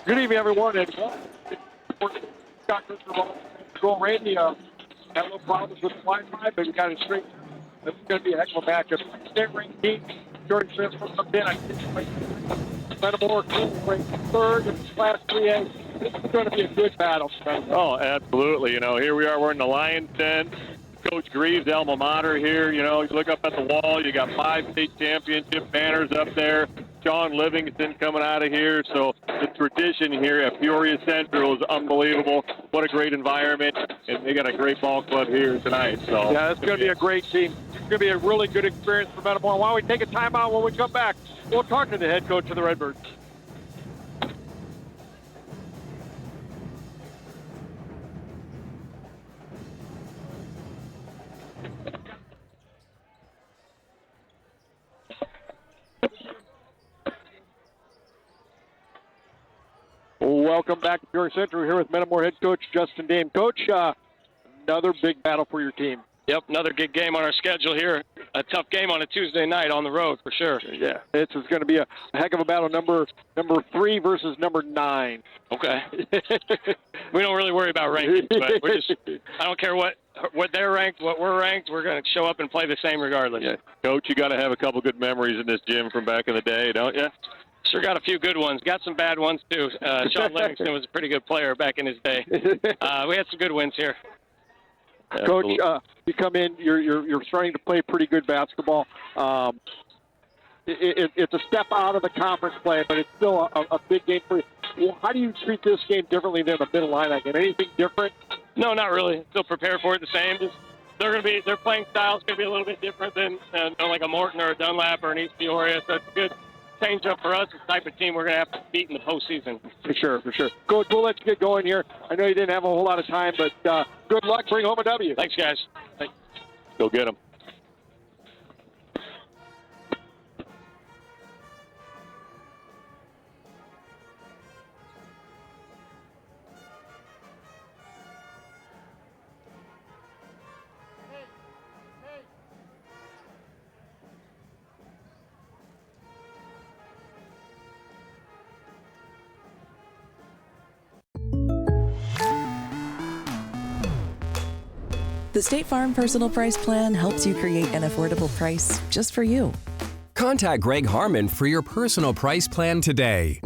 Good evening, everyone. And Go Randy. Had a little problems with the Wi-Fi, but we got it straight. This is going to be a heck of a matchup. State-ranked team. Jordan Smith comes in. I think Metamora ranked third in Class 3A. This is going to be a good battle. Oh, absolutely. Here we are. We're in the Lions Den. Coach Greaves' alma mater here. You look up at the wall. You got 5 state championship banners up there. Sean Livingston coming out of here. So the tradition here at Peoria Central is unbelievable. What a great environment. And they got a great ball club here tonight. So yeah, it's going to be a great team. It's going to be a really good experience for Metamora. Why don't we take a timeout? When we come back, we'll talk to the head coach of the Redbirds. Welcome back to Peoria Central here with Metamora head coach Justin Dame. Coach, another big battle for your team. Yep, another good game on our schedule here. A tough game on a Tuesday night on the road for sure. Yeah, it's going to be a heck of a battle. Number 3 versus number 9. Okay. We don't really worry about rankings, but I don't care what they're ranked, what we're ranked. We're going to show up and play the same regardless. Yeah. Coach, you got to have a couple good memories in this gym from back in the day, don't you? Sure got a few good ones. Got some bad ones, too. Sean Livingston was a pretty good player back in his day. We had some good wins here. Coach, you come in, you're starting to play pretty good basketball. It's a step out of the conference play, but it's still a big game for you. Well, how do you treat this game differently than the Mid-Atlantic game? Anything different? No, not really. Still prepare for it the same. Their playing style is going to be a little bit different than like a Morton or a Dunlap or an East Peoria, so it's a good change up for us. It's the type of team we're going to have to beat in the postseason. For sure. Coach, we'll let you get going here. I know you didn't have a whole lot of time, but good luck. Bring home a W. Thanks, guys. Thanks. Go get them. The State Farm Personal Price Plan helps you create an affordable price just for you. Contact Greg Harmon for your personal price plan today.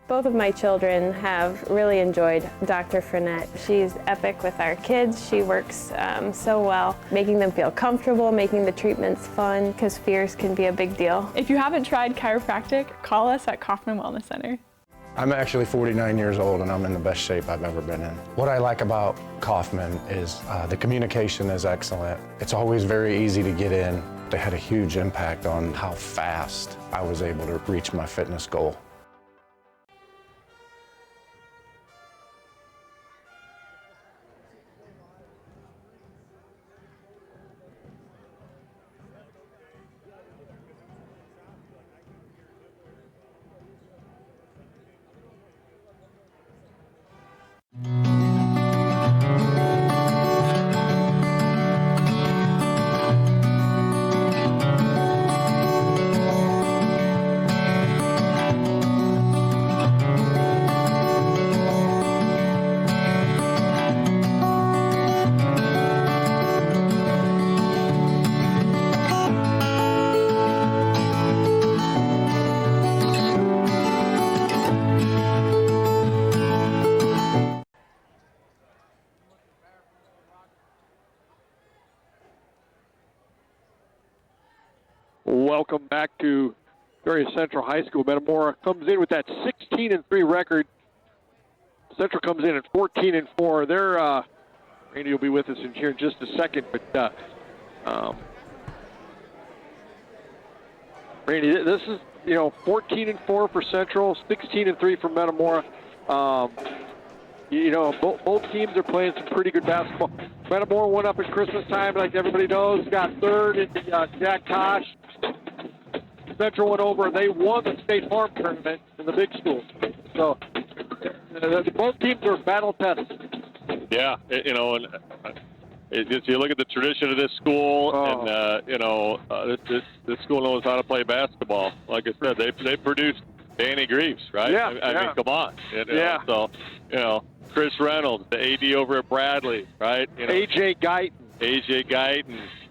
Both of my children have really enjoyed Dr. Frenette. She's epic with our kids. She works so well, making them feel comfortable, making the treatments fun, because fears can be a big deal. If you haven't tried chiropractic, call us at Kaufman Wellness Center. I'm actually 49 years old and I'm in the best shape I've ever been in. What I like about Kaufman is the communication is excellent. It's always very easy to get in. They had a huge impact on how fast I was able to reach my fitness goal. Welcome back to Peoria Central High School. Metamora comes in with that 16-3 record. Central comes in at 14-4. They're Randy will be with us here in just a second, but Randy, this is 14-4 for Central, 16-3 for Metamora. Both teams are playing some pretty good basketball. Metamora went up at Christmas time, like everybody knows, got third in the Jack Tosh. Central went over, and they won the State Farm tournament in the big school. So both teams are battle tested. Yeah, and you look at the tradition of this school, and this school knows how to play basketball. Like I said, they produced Danny Greaves, right? Yeah, I mean, come on. So, Chris Reynolds, the AD over at Bradley, right? A.J. Guyton.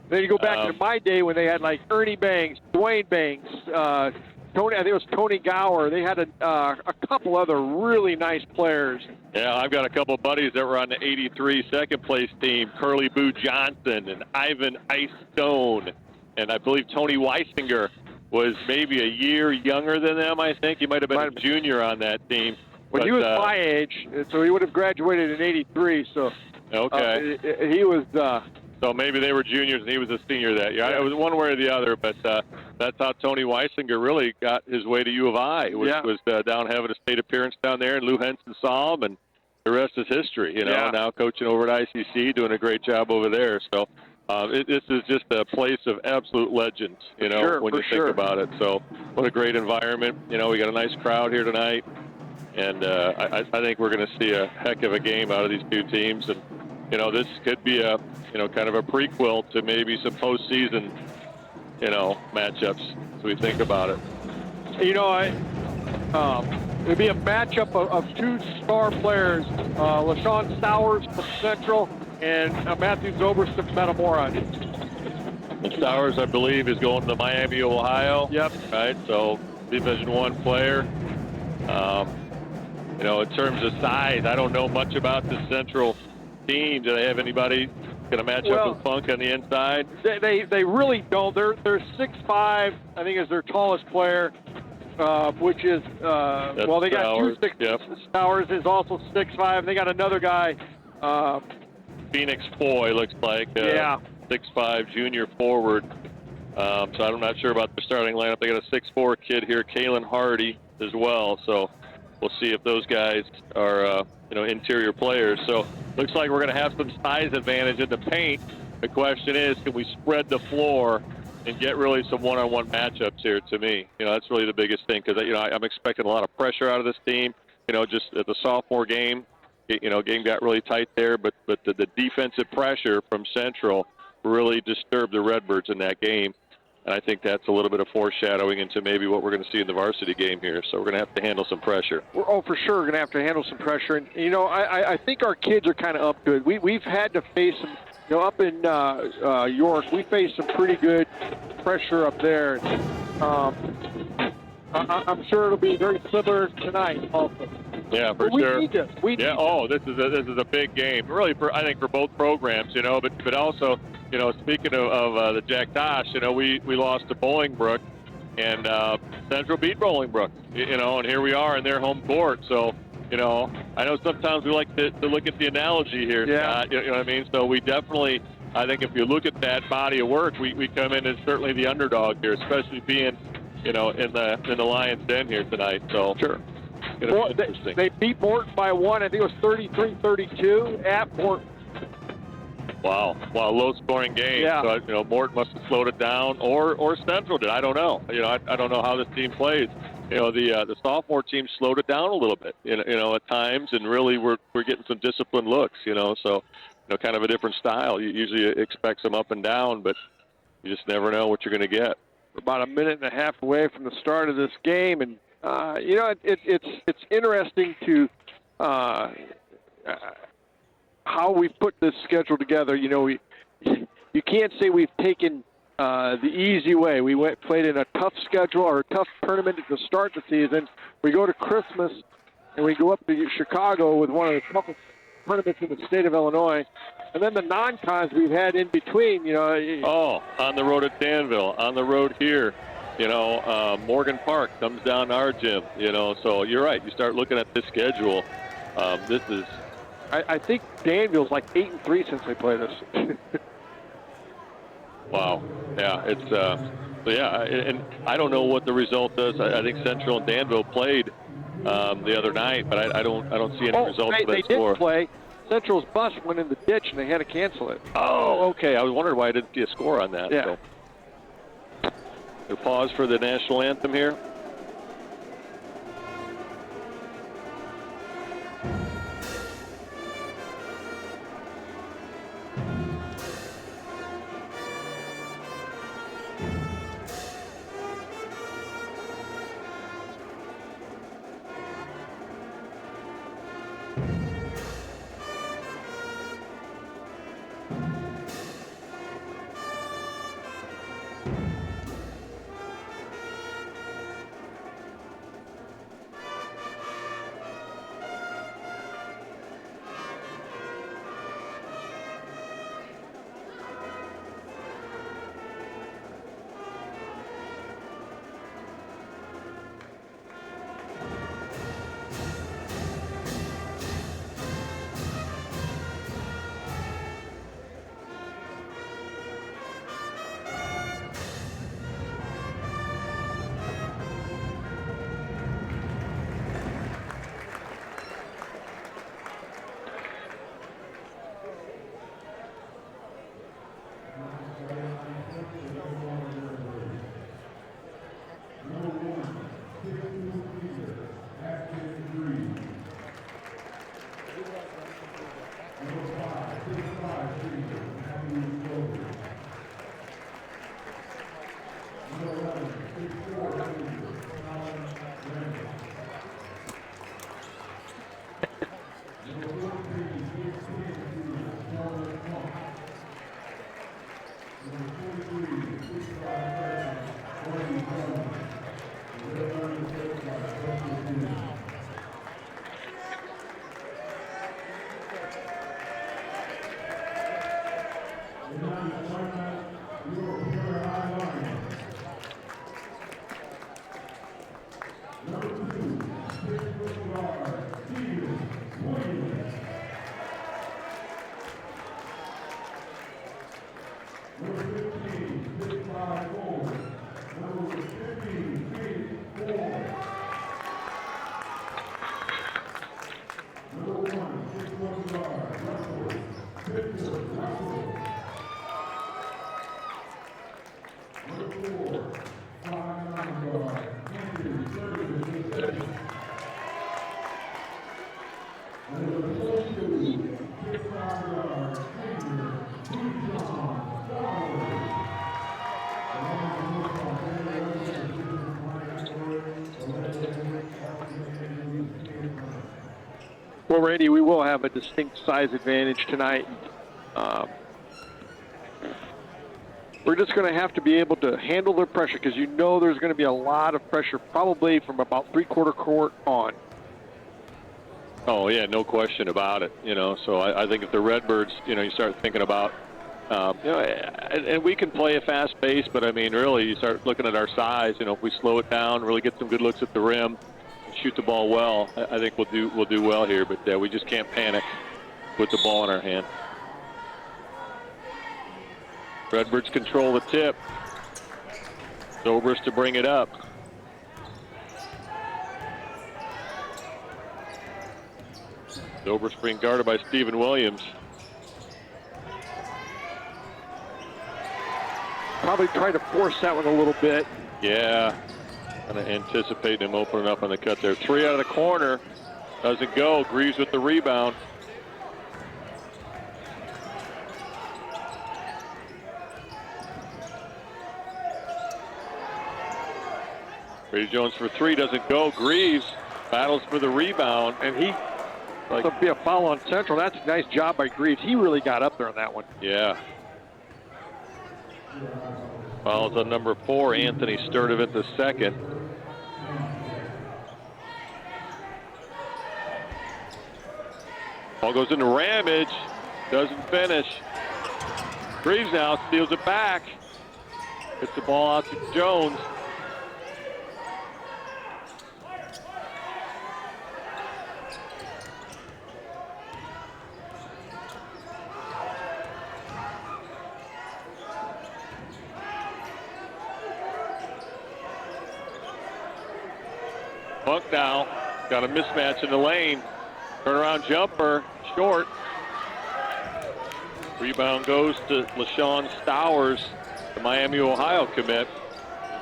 Then you go back to my day when they had like Ernie Banks, Dwayne Banks, Tony. I think it was Tony Gower. They had a couple other really nice players. Yeah, I've got a couple of buddies that were on the '83 second place team: Curly Boo Johnson and Ivan Ice Stone, and I believe Tony Weisinger was maybe a year younger than them. I think he might have been a junior on that team. Well, he was my age, so he would have graduated in '83. So he was. So maybe they were juniors and he was a senior that year. It was one way or the other, but that's how Tony Weisinger really got his way to U of I. Was down having a state appearance down there, and Lou Henson saw him, and the rest is history. Now coaching over at ICC, doing a great job over there. So this is just a place of absolute legends, when you think about it. So what a great environment. We got a nice crowd here tonight, and I think we're going to see a heck of a game out of these two teams. And this could be a kind of a prequel to maybe some postseason, matchups as we think about it. It'd be a matchup of two star players, LaShawn Stowers from Central and Matthew Zobrist from Metamora. Stowers, I believe, is going to Miami, Ohio. Yep. Right, so Division I player. In terms of size, I don't know much about the Central team. Do they have anybody going to match up with Funk on the inside? They really don't. They're 6'5", I think, is their tallest player, which is they got Stowers. 2 6. Yep. Stowers is also 6'5". They got another guy, Phoenix Foy, looks like. 6'5" junior forward. So I'm not sure about the starting lineup. They got a 6'4" kid here, Kalen Hardy, as well. So we'll see if those guys are interior players. So looks like we're going to have some size advantage in the paint. The question is, can we spread the floor and get really some one-on-one matchups here? To me, that's really the biggest thing, because I'm expecting a lot of pressure out of this team. Just at the sophomore game, game got really tight there, but the defensive pressure from Central really disturbed the Redbirds in that game. And I think that's a little bit of foreshadowing into maybe what we're going to see in the varsity game here. So we're going to have to handle some pressure. For sure, we're going to have to handle some pressure. And, I think our kids are kind of up to it. We've had to face some, up in York, we faced some pretty good pressure up there. I'm sure it'll be very similar tonight also. Yeah, for we sure. Need this. We need this is a big game, really, I think, for both programs, but also, speaking of the Jack Tosh, we lost to Bolingbrook, and Central beat Bolingbrook, and here we are in their home court. So, I know sometimes we like to look at the analogy here, Scott, you know what I mean? So we definitely, I think if you look at that body of work, we come in as certainly the underdog here, especially being, in the Lions' den here tonight. So sure. They beat Morton by 1. I think it was 33-32 at Morton. Wow, low-scoring game. Yeah. So, Morton must have slowed it down, or Central did. I don't know. I don't know how this team plays. The sophomore team slowed it down a little bit, at times, and really we're getting some disciplined looks, so, kind of a different style. You usually expect some up and down, but you just never know what you're going to get. We're about a minute and a half away from the start of this game, and it's interesting to how we put this schedule together. You can't say we've taken the easy way. We played in a tough schedule or a tough tournament to start the season. We go to Christmas and we go up to Chicago with one of the toughest tournaments in the state of Illinois. And then the non-cons we've had in between, on the road at Danville, on the road here. Morgan Park comes down to our gym, so you're right. You start looking at this schedule. This is... I think Danville's like 8-3 since they played us. Wow. Yeah, it's... and I don't know what the result is. I think Central and Danville played the other night, but I don't see any results of that they score. Did play. Central's bus went in the ditch, and they had to cancel it. Oh, okay. I was wondering why I didn't see a score on that. Yeah. So. We'll pause for the national anthem here. Well, Randy, we will have a distinct size advantage tonight. We're just going to have to be able to handle their pressure because you know there's going to be a lot of pressure probably from about three-quarter court on. Oh, yeah, no question about it. So I think if the Redbirds, you start thinking about, and we can play a fast pace, but I mean, really, you start looking at our size. If we slow it down, really get some good looks at the rim, and shoot the ball well, I think we'll do well here. But we just can't panic with the ball in our hand. Redbirds control the tip. Zobrist to bring it up. Zobrist being guarded by Stephen Williams. Probably try to force that one a little bit. Yeah, kind of anticipating him opening up on the cut there. 3 out of the corner. Doesn't go. Greaves with the rebound. Brady Jones for 3, doesn't go. Greaves battles for the rebound, and he That'll be a foul on Central. That's a nice job by Greaves. He really got up there on that one. Yeah. Fouls on number 4, Anthony Sturdivant the second. Ball goes into Ramage, doesn't finish. Greaves now steals it back. Gets the ball out to Jones. Funk now, got a mismatch in the lane. Turnaround jumper, short. Rebound goes to LaShawn Stowers, the Miami, Ohio commit.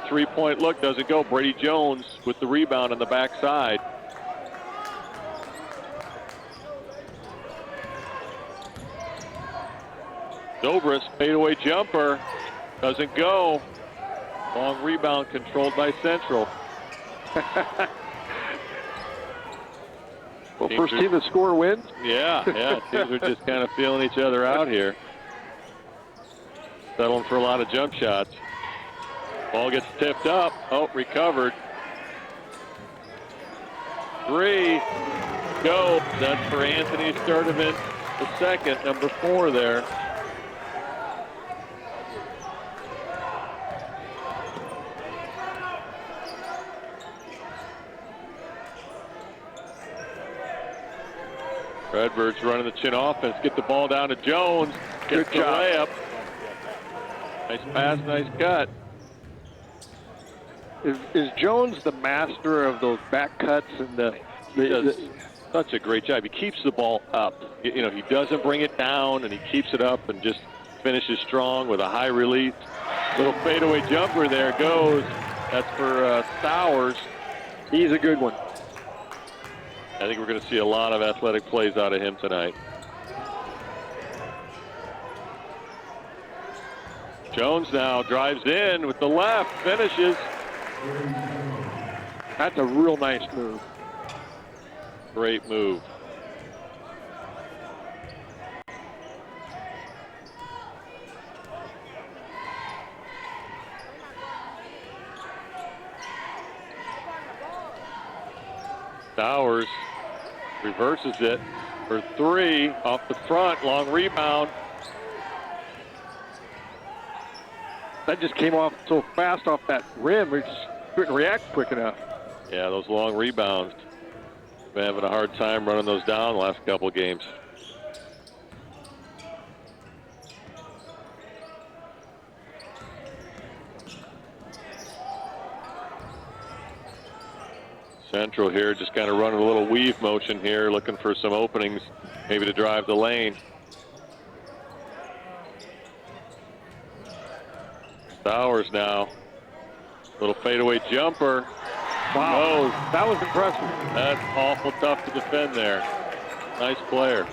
3-point look doesn't go. Brady Jones with the rebound on the backside. Zobrist, fadeaway jumper, doesn't go. Long rebound controlled by Central. Well, first team to score wins. Yeah. Teams are just kind of feeling each other out here. Settling for a lot of jump shots. Ball gets tipped up. Oh, recovered. 3, go. That's for Anthony Sturdivant, the second, number 4 there. Redbirds running the chin offense. Get the ball down to Jones. Gets the layup. Nice pass, nice cut. Is Jones the master of those back cuts and he does such a great job. He keeps the ball up. He doesn't bring it down, and he keeps it up and just finishes strong with a high release. Little fadeaway jumper there goes. That's for Stowers. He's a good one. I think we're going to see a lot of athletic plays out of him tonight. Jones now drives in with the left, finishes. That's a real nice move. Great move. Stowers reverses it for 3 off the front, long rebound. That just came off so fast off that rim, we just couldn't react quick enough. Yeah, those long rebounds. Been having a hard time running those down the last couple of games. Central here just kind of running a little weave motion here, looking for some openings, maybe to drive the lane. Bowers now. Little fadeaway jumper. Wow, Oh, that was impressive. that's awful tough to defend there. Nice player.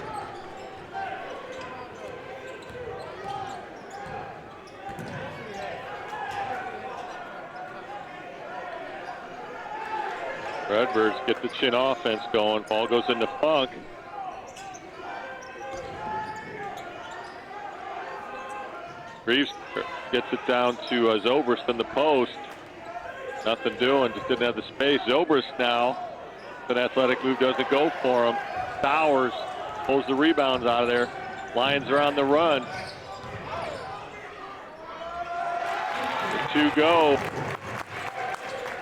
Redbirds get the chin offense going. Ball goes into Funk. Greaves gets it down to Zobrist in the post. Nothing doing, just didn't have the space. Zobrist now, an athletic move doesn't go for him. Bowers pulls the rebounds out of there. Lions are on the run. The 2 go.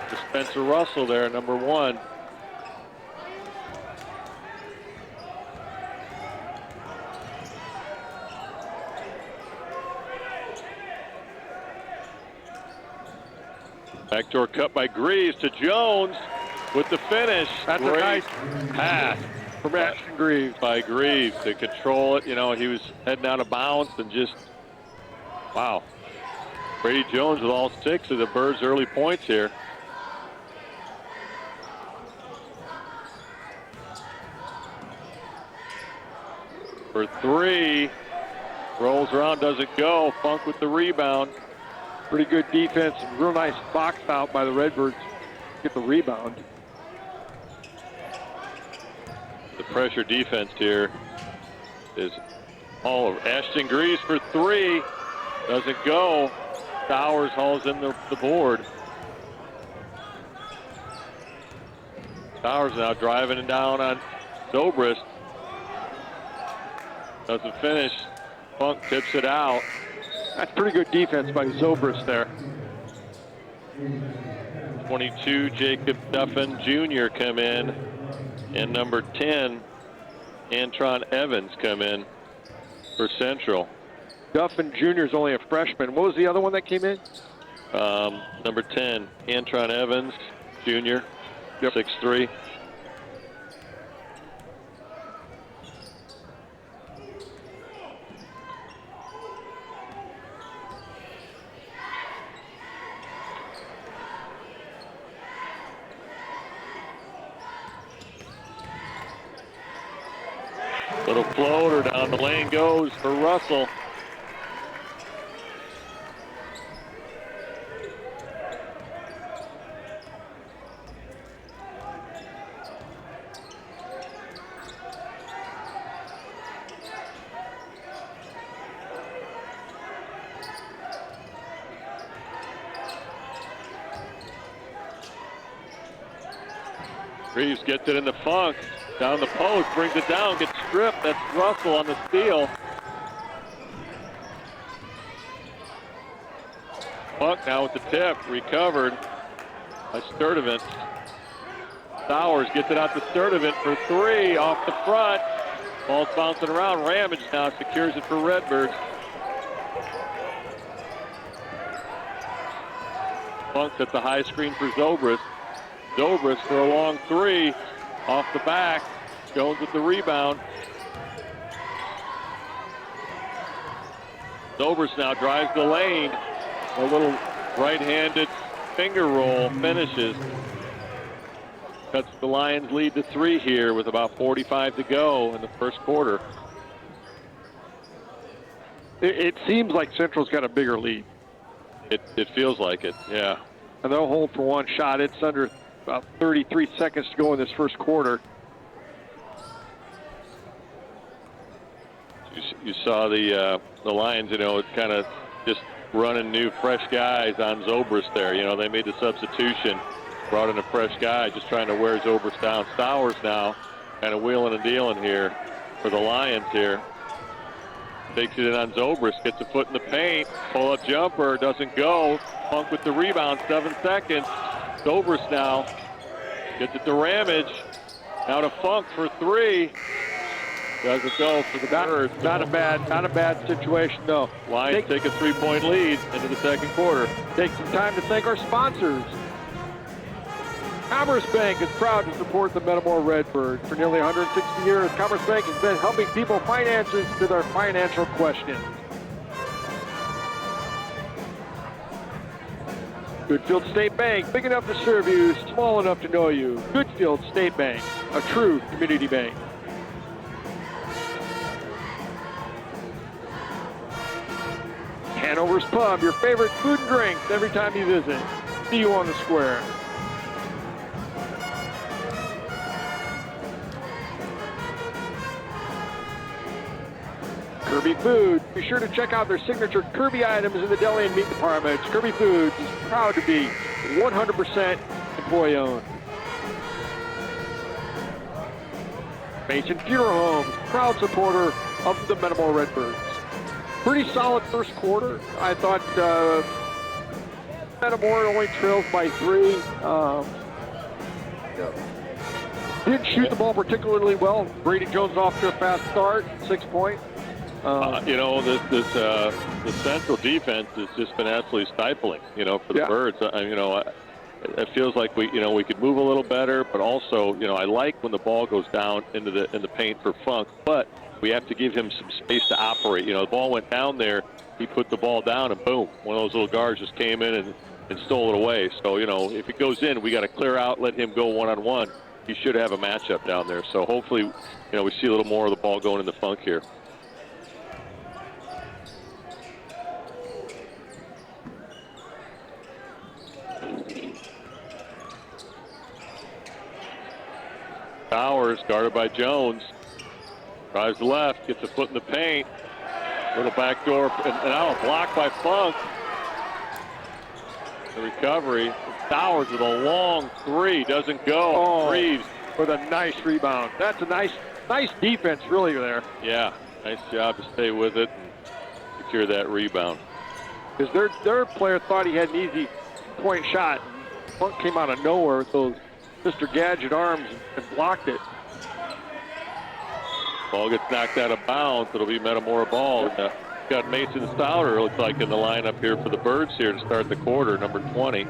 To Spencer Russell there, number 1. Backdoor cut by Greaves to Jones with the finish. That's Great a nice pass from Ashton Greaves. by Greaves to control it. You know, he was heading out of bounds and just, wow. Brady Jones with all 6 of the Birds' early points here. For 3, rolls around, doesn't go. Funk with the rebound. Pretty good defense. Real nice box out by the Redbirds. Get the rebound. The pressure defense here is all over. Ashton Greaves for 3. Doesn't go. Bowers hauls in the board. Bowers now driving it down on Zobrist. Doesn't finish. Funk tips it out. That's pretty good defense by Zobrist there. 22, Jacob Duffin Jr. come in. And number 10, Antron Evans come in for Central. Duffin Jr. is only a freshman. What was the other one that came in? Number 10, Antron Evans Jr., 6'3". Little floater down the lane goes for Russell. Greaves gets it in the Funk. Down the post, brings it down, gets stripped. That's Russell on the steal. Funk now with the tip, recovered by Sturdivant. Bowers gets it out to Sturdivant for 3, off the front. Ball's bouncing around. Ramage now secures it for Redbirds. Funk at the high screen for Zobrist. Zobrist for a long 3. Off the back, Jones with the rebound. Zobrist now drives the lane. A little right-handed finger roll finishes. Cuts the Lions lead to 3 here with about 45 to go in the first quarter. It seems like Central's got a bigger lead. It feels like it, yeah. And they'll hold for one shot. It's under about 33 seconds to go in this first quarter. You saw the Lions, you know, kind of just running new, fresh guys on Zobrist there. You know, they made the substitution, brought in a fresh guy, just trying to wear Zobrist down. Stowers now kind of wheeling and dealing here for the Lions here. Takes it in on Zobrist, gets a foot in the paint, pull-up jumper, doesn't go. Funk with the rebound, 7 seconds. Zobrist now gets it to Ramage. Now to Funk for 3. Doesn't go for the Birds. Not a bad situation, though. Lions take a 3-point lead into the second quarter. Take some time to thank our sponsors. Commerce Bank is proud to support the Metamora Redbirds. For nearly 160 years, Commerce Bank has been helping people finances to their financial questions. Goodfield State Bank, big enough to serve you, small enough to know you. Goodfield State Bank, a true community bank. Hanover's Pub, your favorite food and drinks every time you visit. See you on the square. Kirby Foods, be sure to check out their signature Kirby items in the deli and meat departments. Kirby Foods is proud to be 100% employee owned. Mason Funeral Homes, proud supporter of the Metamora Redbirds. Pretty solid first quarter. I thought Metamora only trailed by 3. Didn't shoot the ball particularly well. Brady Jones off to a fast start, 6 points. You know, the central defense has just been absolutely stifling, you know, for the Birds. You know, it feels like we could move a little better, but also, you know, I like when the ball goes down in the paint for Funk, but we have to give him some space to operate. You know, the ball went down there, he put the ball down, and boom, one of those little guards just came in and stole it away. So, you know, if it goes in, we got to clear out, let him go one-on-one. He should have a matchup down there. So hopefully, you know, we see a little more of the ball going in the Funk here. Towers, guarded by Jones. Drives left, gets a foot in the paint. Little backdoor, and now a block by Funk. The recovery. Towers with a long 3, doesn't go. Oh, Reeves with a nice rebound. That's a nice defense, really, there. Yeah, nice job to stay with it and secure that rebound. Because their player thought he had an easy point shot. Funk came out of nowhere with those Mr. Gadget arms and blocked it. Ball gets knocked out of bounds. It'll be Metamora ball. Got Mason Stouter, looks like, in the lineup here for the Birds here to start the quarter, number 20.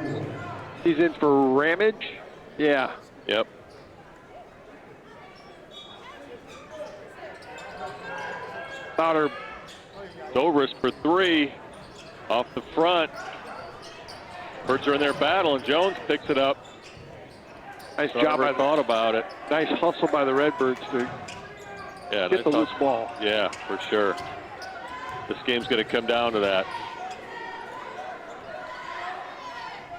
He's in for Ramage? Yeah. Yep. Stouter. Zobrist for 3. Off the front. Birds are in their battle, and Jones picks it up. Nice job. I thought about it. Nice hustle by the Redbirds to get the loose ball. Yeah, for sure. This game's going to come down to that.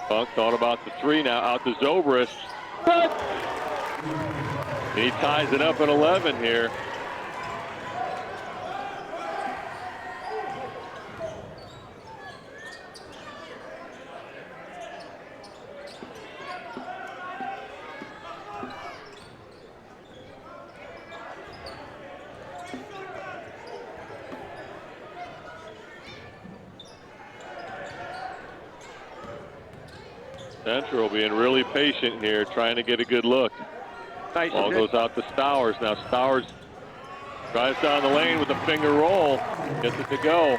Funk thought about the 3 now, out to Zobrist. And he ties it up at 11 here. Central being really patient here, trying to get a good look. Nice. Ball goes out to Stowers. Now Stowers drives down the lane with a finger roll, gets it to go.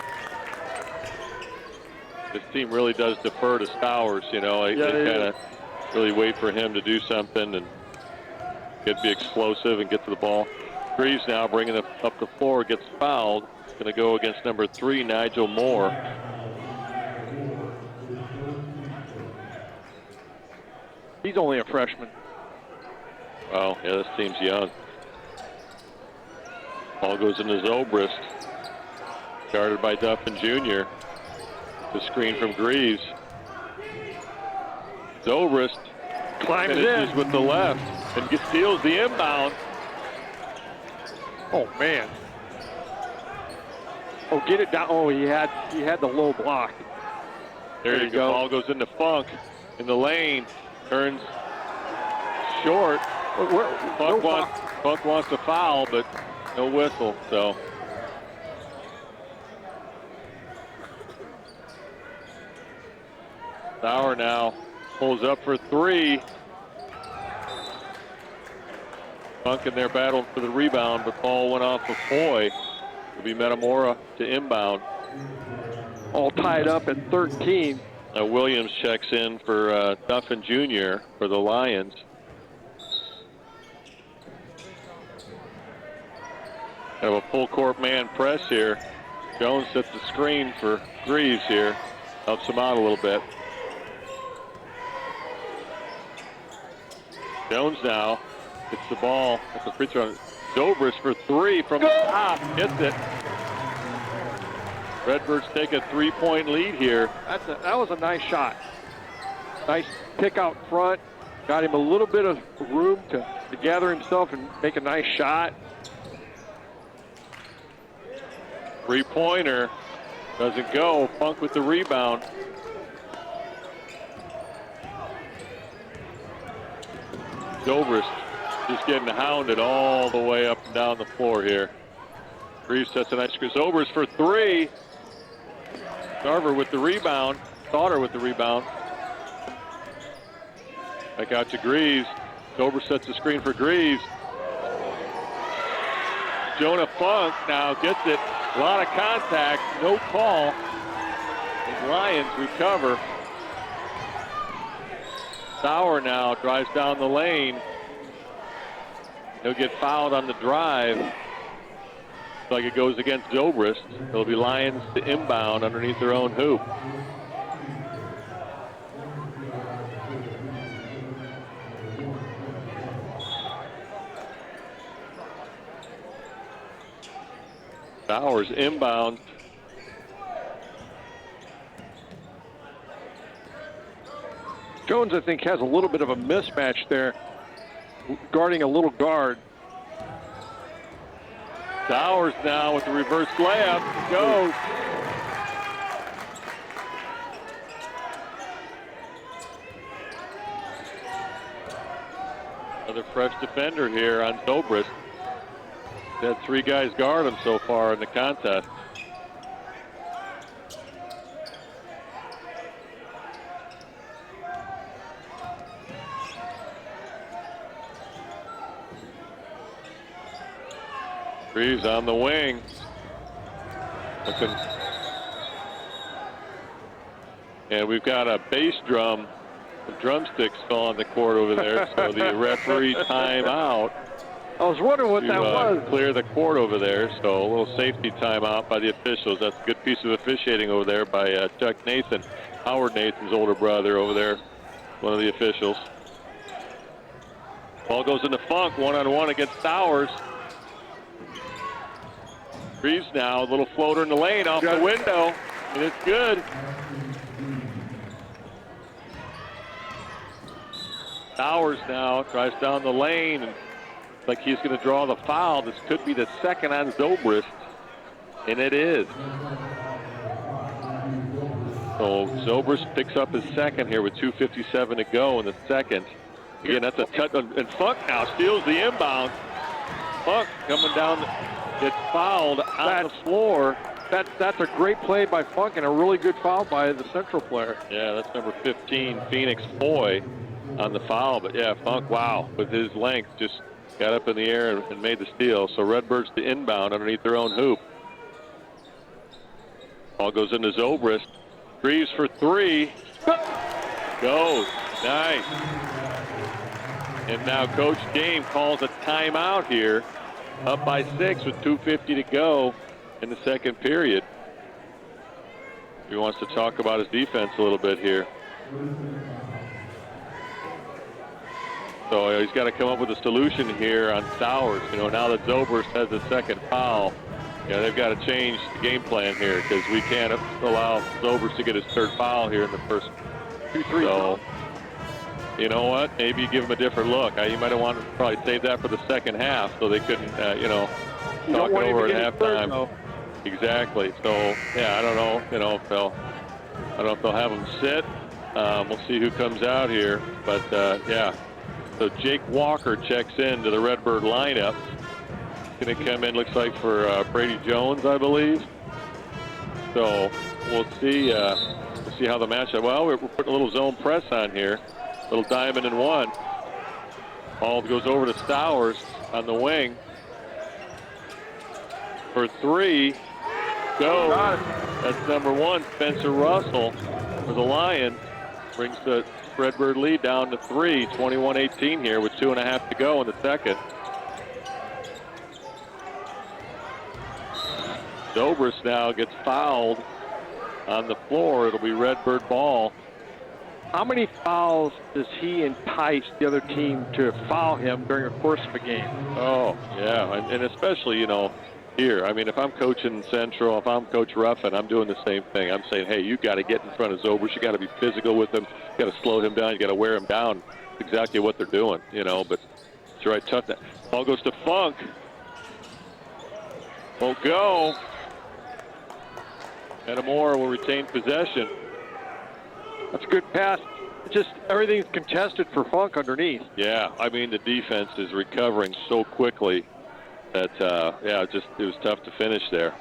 This team really does defer to Stowers, you know. They kind of really wait for him to do something and get be explosive and get to the ball. Greaves now bringing it up the floor, gets fouled. It's going to go against number 3, Nigel Moore. He's only a freshman. Well, yeah, this team's young. Ball goes into Zobrist. Guarded by Duffin Jr. The screen from Greaves. Zobrist climbs finishes in with the left and steals the inbound. Oh, man. Oh, get it down. Oh, he had the low block. There you go. Ball goes into Funk in the lane. Turns short. Funk wants a foul, but no whistle. So Sauer now pulls up for 3. Funk in there battled for the rebound, but ball went off of Foy. It'll be Metamora to inbound. All tied up at 13. Williams checks in for Duffin Jr. for the Lions. Have a full court man press here. Jones sets the screen for Greaves here. Helps him out a little bit. Jones now gets the ball at the free throw. Zobrist for three from the top. Gets it. Redbirds take a 3-point lead here. That was a nice shot. Nice pick out front. Got him a little bit of room to gather himself and make a nice shot. Three-pointer doesn't go. Funk with the rebound. Zobrist just getting hounded all the way up and down the floor here. Greaves sets a nice screen. Zobrist for three. Carver with the rebound. Sauter with the rebound. Back out to Greaves. Zobrist sets the screen for Greaves. Jonah Funk now gets it. A lot of contact, no call. The Lions recover. Sauer now drives down the lane. He'll get fouled on the drive. Looks like it goes against Zobrist. It'll be Lions to inbound underneath their own hoop. Bowers inbound. Jones, I think, has a little bit of a mismatch there, guarding a little guard. Bowers now with the reverse layup. Goes. Another fresh defender here on Zobrist. Had three guys guard him so far in the contest. Greaves on the wing. Looking. And we've got a bass drum. The drumsticks still on the court over there, so the referee timeout. I was wondering what that was. Clear the court over there, so a little safety timeout by the officials. That's a good piece of officiating over there by Chuck Nathan, Howard Nathan's older brother over there, one of the officials. Ball goes into Funk, one-on-one against Towers. Greaves now, a little floater in the lane off the window, and it's good. Towers now drives down the lane, and like he's going to draw the foul. This could be the second on Zobrist, and it is. So Zobrist picks up his second here with 2:57 to go in the second. Again, that's a touch, and Funk now steals the inbound. Funk coming down, gets fouled on the floor. That's a great play by Funk and a really good foul by the Central player. Yeah, that's number 15, Phoenix Foy, on the foul. But yeah, Funk, wow, with his length, just got up in the air and made the steal. So Redbirds to inbound underneath their own hoop. Ball goes into Zobrist. Greaves for three. Goes. Nice. And now Coach Game calls a timeout here. Up by 6 with 2:50 to go in the second period. He wants to talk about his defense a little bit here. So he's got to come up with a solution here on Towers. You know, now that Zobrist has the second foul, yeah, they've got to change the game plan here because we can't allow Zobrist to get his third foul here in the first 2-3. So, you know what? Maybe you give him a different look. You might have wanted to probably save that for the second half so they couldn't, talk it over at halftime. Exactly. So, yeah, I don't know. I don't know if they'll have him sit. We'll see who comes out here. But, yeah. So Jake Walker checks into the Redbird lineup. Going to come in, looks like, for Brady Jones, I believe. So we'll see how the matchup. Well, we're putting a little zone press on here. Little diamond and one. Ball goes over to Stowers on the wing. For three. Go. That's number one, Spencer Russell. for the Lions. Brings the Redbird lead down to 3, 21-18 here with 2.5 to go in the second. Zobrist now gets fouled on the floor. It'll be Redbird ball. How many fouls does he entice the other team to foul him during the course of a game? Oh, yeah, and especially, you know, here. I mean, if I'm coaching Central, if I'm Coach Ruffin, I'm doing the same thing. I'm saying, hey, you got to get in front of Zobrist. You got to be physical with him. You got to slow him down. You got to wear him down. That's exactly what they're doing, you know. But it's right, tough. Ball goes to Funk. Won't go. Metamora will retain possession. That's a good pass. Just everything's contested for Funk underneath. Yeah, I mean, the defense is recovering so quickly that, yeah, it was tough to finish there.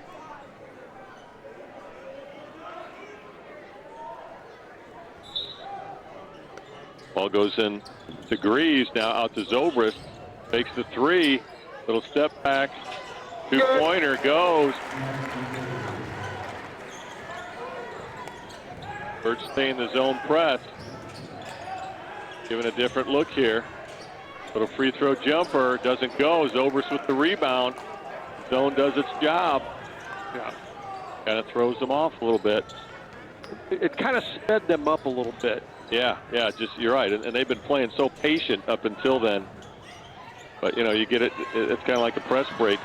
Ball goes in to Greaves, now out to Zobrist. Takes the 3, little step back, 2-pointer goes. Birds stay in the zone press. Giving a different look here. Little free throw jumper, doesn't go. Zobrist with the rebound. Zone does its job. Yeah. Kind of throws them off a little bit. It kind of sped them up a little bit. Yeah, just you're right. And they've been playing so patient up until then. But, you know, you get it, it's kind of like a press break.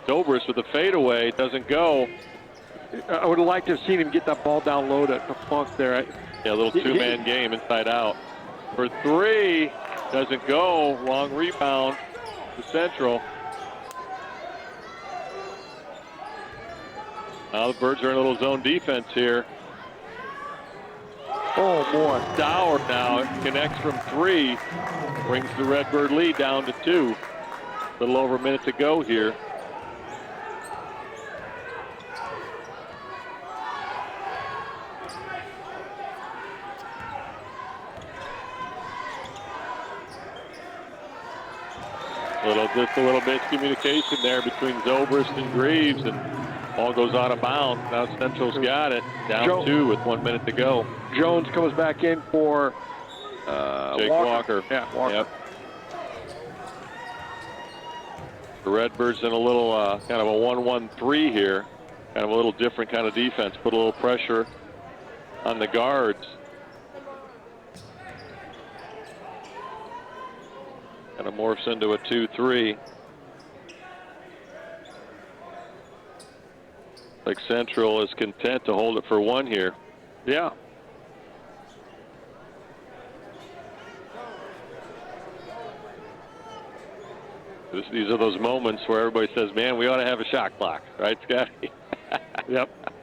Zobrist with the fadeaway, doesn't go. I would have liked to have seen him get that ball down low to Funk there. Yeah, a little two-man game inside out. For 3, doesn't go. Long rebound to Central. Now the Birds are in a little zone defense here. Oh, boy. Dower now connects from 3. Brings the Redbird lead down to 2. A little over a minute to go here. Just a little miscommunication there between Zobrist and Greaves, and ball goes out of bounds. Now Central's got it, down 2 with 1 minute to go. Jones comes back in for Jake Walker. Yeah, Walker. Yep. The Redbirds in a little kind of a 1-1-3 here, kind of a little different kind of defense. Put a little pressure on the guards. Kind of morphs into a 2-3. Like Central is content to hold it for 1 here. Yeah. These are those moments where everybody says, man, we ought to have a shot clock. Right, Scotty? Yep.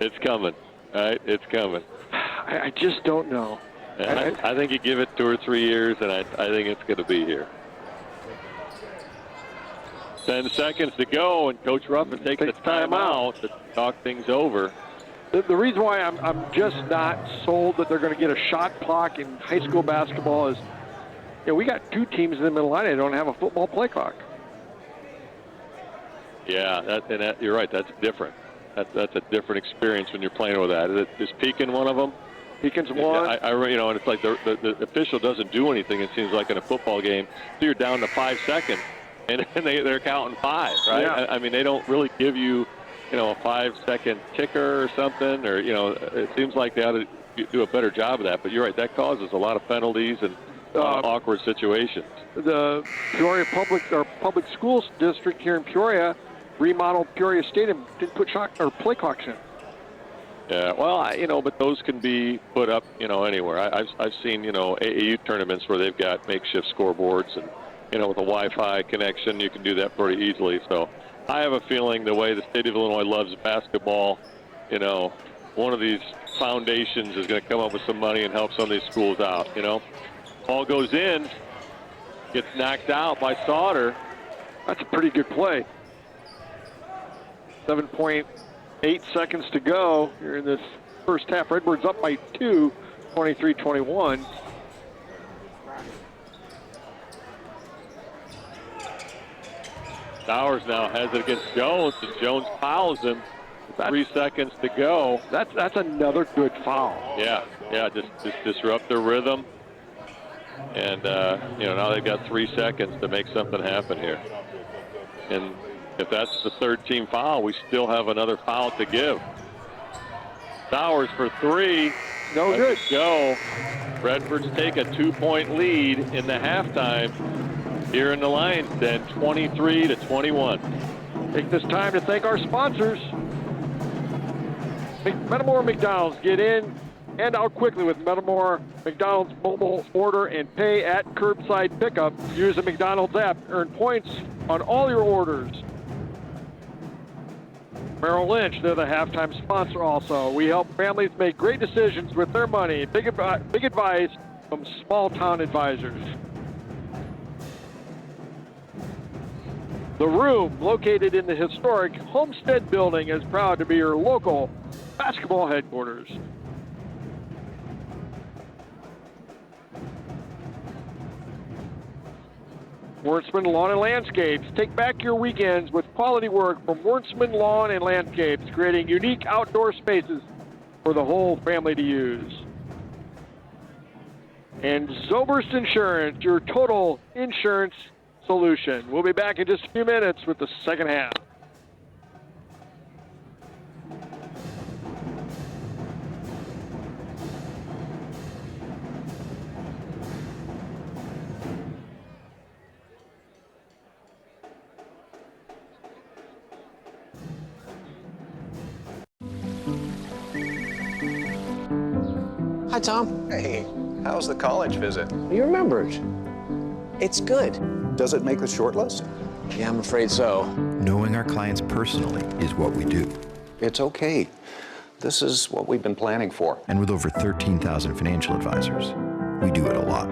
It's coming. Right? It's coming. I just don't know. I think you give it 2 or 3 years, and I think it's going to be here. 10 seconds to go, and Coach Ruffin takes the timeout to talk things over. The reason why I'm just not sold that they're going to get a shot clock in high school basketball is, you know, we got 2 teams in the middle line that don't have a football play clock. Yeah, you're right. That's different. That's a different experience when you're playing with that. Is Pekin one of them? Pekin's one. You know, and it's like the official doesn't do anything, it seems like, in a football game. So you're down to 5 seconds, and they're counting 5, right? Yeah. I mean, they don't really give you, you know, a 5-second ticker or something, or, you know, it seems like they ought to do a better job of that. But you're right, that causes a lot of penalties and awkward situations. The Peoria Public Schools District here in Peoria remodeled Peoria Stadium, didn't put shot or play clocks in. Yeah, well, you know, but those can be put up, you know, anywhere. I've seen, you know, AAU tournaments where they've got makeshift scoreboards, and, you know, with a Wi-Fi connection, you can do that pretty easily. So I have a feeling the way the state of Illinois loves basketball, you know, one of these foundations is going to come up with some money and help some of these schools out, you know. Ball goes in, gets knocked out by Sauter. That's a pretty good play. 7.8 seconds to go here in this first half. Redbirds up by 2, 23-21. Bowers now has it against Jones, and Jones fouls him. 3 seconds to go. That's another good foul. Yeah, just disrupt their rhythm. And, now they've got 3 seconds to make something happen here. And if that's the third team foul, we still have another foul to give. Towers for 3. No good. Go. Redbirds take a 2-point lead in the halftime here in the Lions Den, 23-21. Take this time to thank our sponsors. Metamora McDonald's. Get in and out quickly with Metamora McDonald's mobile order and pay at curbside pickup. Use the McDonald's app. Earn points on all your orders. Merrill Lynch, they're the halftime sponsor also. We help families make great decisions with their money. Big advice from small town advisors. The Room, located in the historic Homestead Building, is proud to be your local basketball headquarters. Wurtzman Lawn and Landscapes. Take back your weekends with quality work from Wurtzman Lawn and Landscapes, creating unique outdoor spaces for the whole family to use. And Zobrist Insurance, your total insurance solution. We'll be back in just a few minutes with the second half. Hi, Tom. Hey, how's the college visit? You remembered. It's good. Does it make the short list? Yeah, I'm afraid so. Knowing our clients personally is what we do. It's okay. This is what we've been planning for. And with over 13,000 financial advisors, we do it a lot.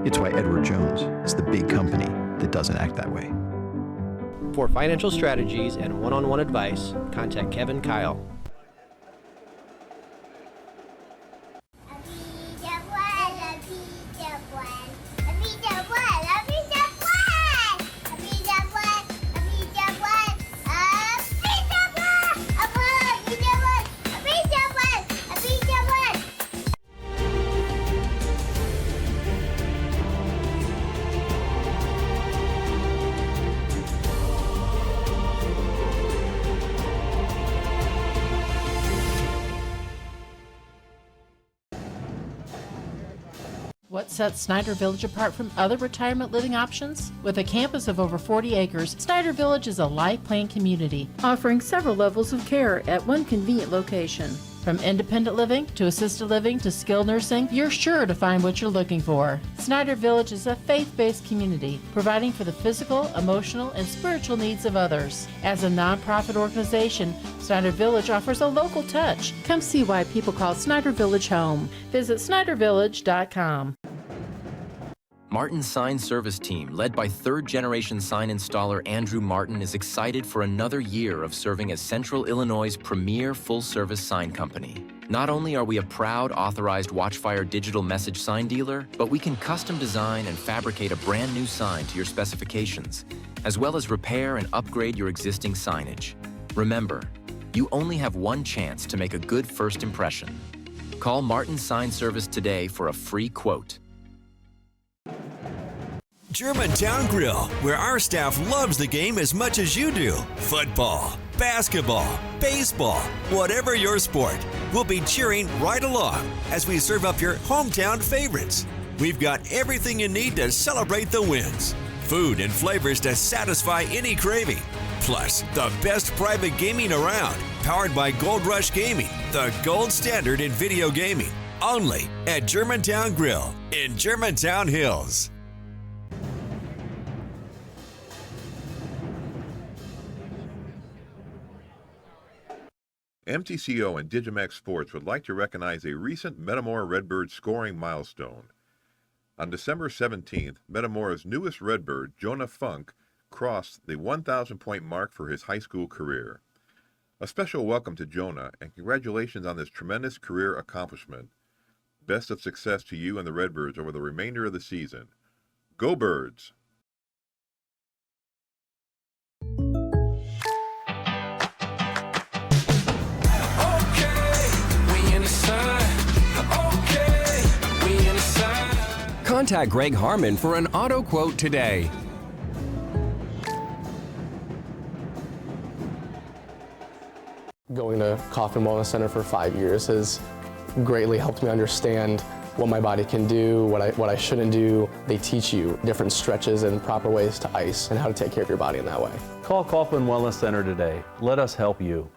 It's why Edward Jones is the big company that doesn't act that way. For financial strategies and one-on-one advice, contact Kevin Kyle. What sets Snyder Village apart from other retirement living options? With a campus of over 40 acres, Snyder Village is a life plan community, offering several levels of care at one convenient location. From independent living to assisted living to skilled nursing, you're sure to find what you're looking for. Snyder Village is a faith-based community, providing for the physical, emotional, and spiritual needs of others. As a nonprofit organization, Snyder Village offers a local touch. Come see why people call Snyder Village home. Visit SnyderVillage.com. Martin's sign service team, led by third-generation sign installer Andrew Martin, is excited for another year of serving as Central Illinois' premier full-service sign company. Not only are we a proud authorized Watchfire digital message sign dealer, but we can custom design and fabricate a brand new sign to your specifications, as well as repair and upgrade your existing signage. Remember, you only have one chance to make a good first impression. Call Martin Sign Service today for a free quote. Germantown Grill, where our staff loves the game as much as you do. Football, basketball, baseball, whatever your sport, we'll be cheering right along as we serve up your hometown favorites. We've got everything you need to celebrate the wins. Food and flavors to satisfy any craving. Plus, the best private gaming around, powered by Gold Rush Gaming, the gold standard in video gaming. Only at Germantown Grill in Germantown Hills. MTCO and digiMAX Sports would like to recognize a recent Metamora Redbird scoring milestone. On December 17th, Metamora's newest Redbird, Jonah Funk, crossed the 1,000-point mark for his high school career. A special welcome to Jonah and congratulations on this tremendous career accomplishment. Best of success to you and the Redbirds over the remainder of the season. Go Birds! Contact Greg Harmon for an auto quote today. Going to Kaufman Wellness Center for 5 years has greatly helped me understand what my body can do, what I shouldn't do. They teach you different stretches and proper ways to ice and how to take care of your body in that way. Call Kaufman Wellness Center today. Let us help you.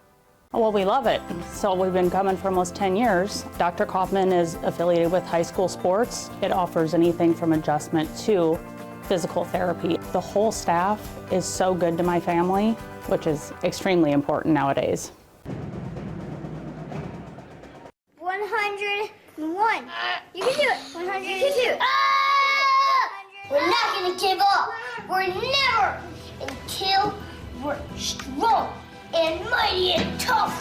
Well, we love it. So we've been coming for almost 10 years. Dr. Kaufman is affiliated with high school sports. It offers anything from adjustment to physical therapy. The whole staff is so good to my family, which is extremely important nowadays. 101. You can do it. 102. We're not going to give up. We're never until we're strong and mighty and tough.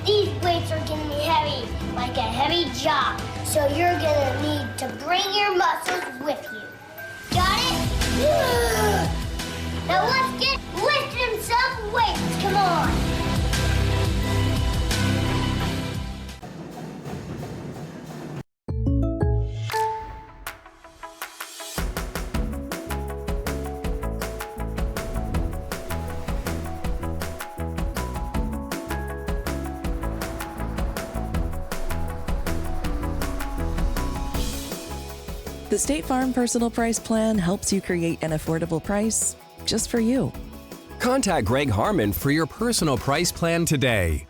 These weights are going to be heavy, like a heavy job. So you're going to need to bring your muscles with you. Got it? Now let's get lifting some weights. Come on. The State Farm Personal Price Plan helps you create an affordable price just for you. Contact Greg Harmon for your personal price plan today.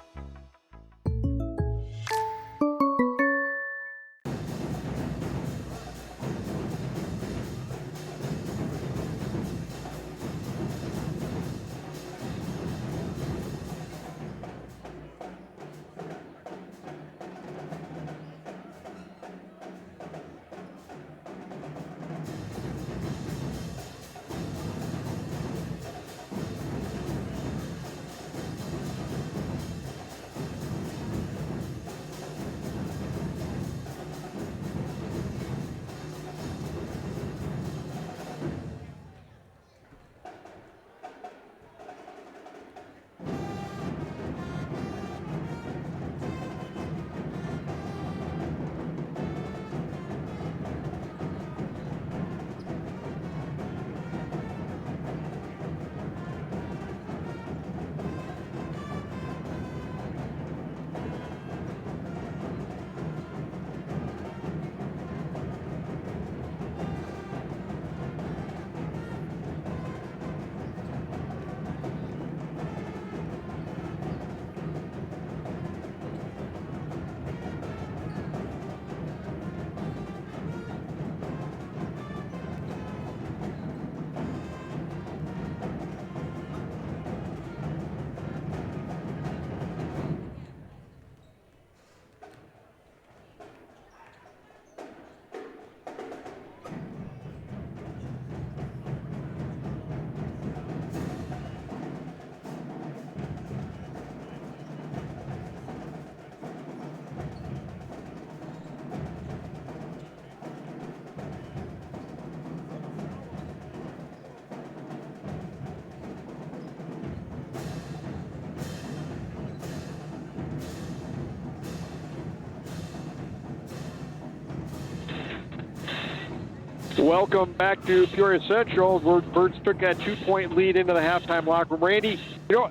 Welcome back to Peoria Central. Birds took that 2-point lead into the halftime locker room. Randy, you know,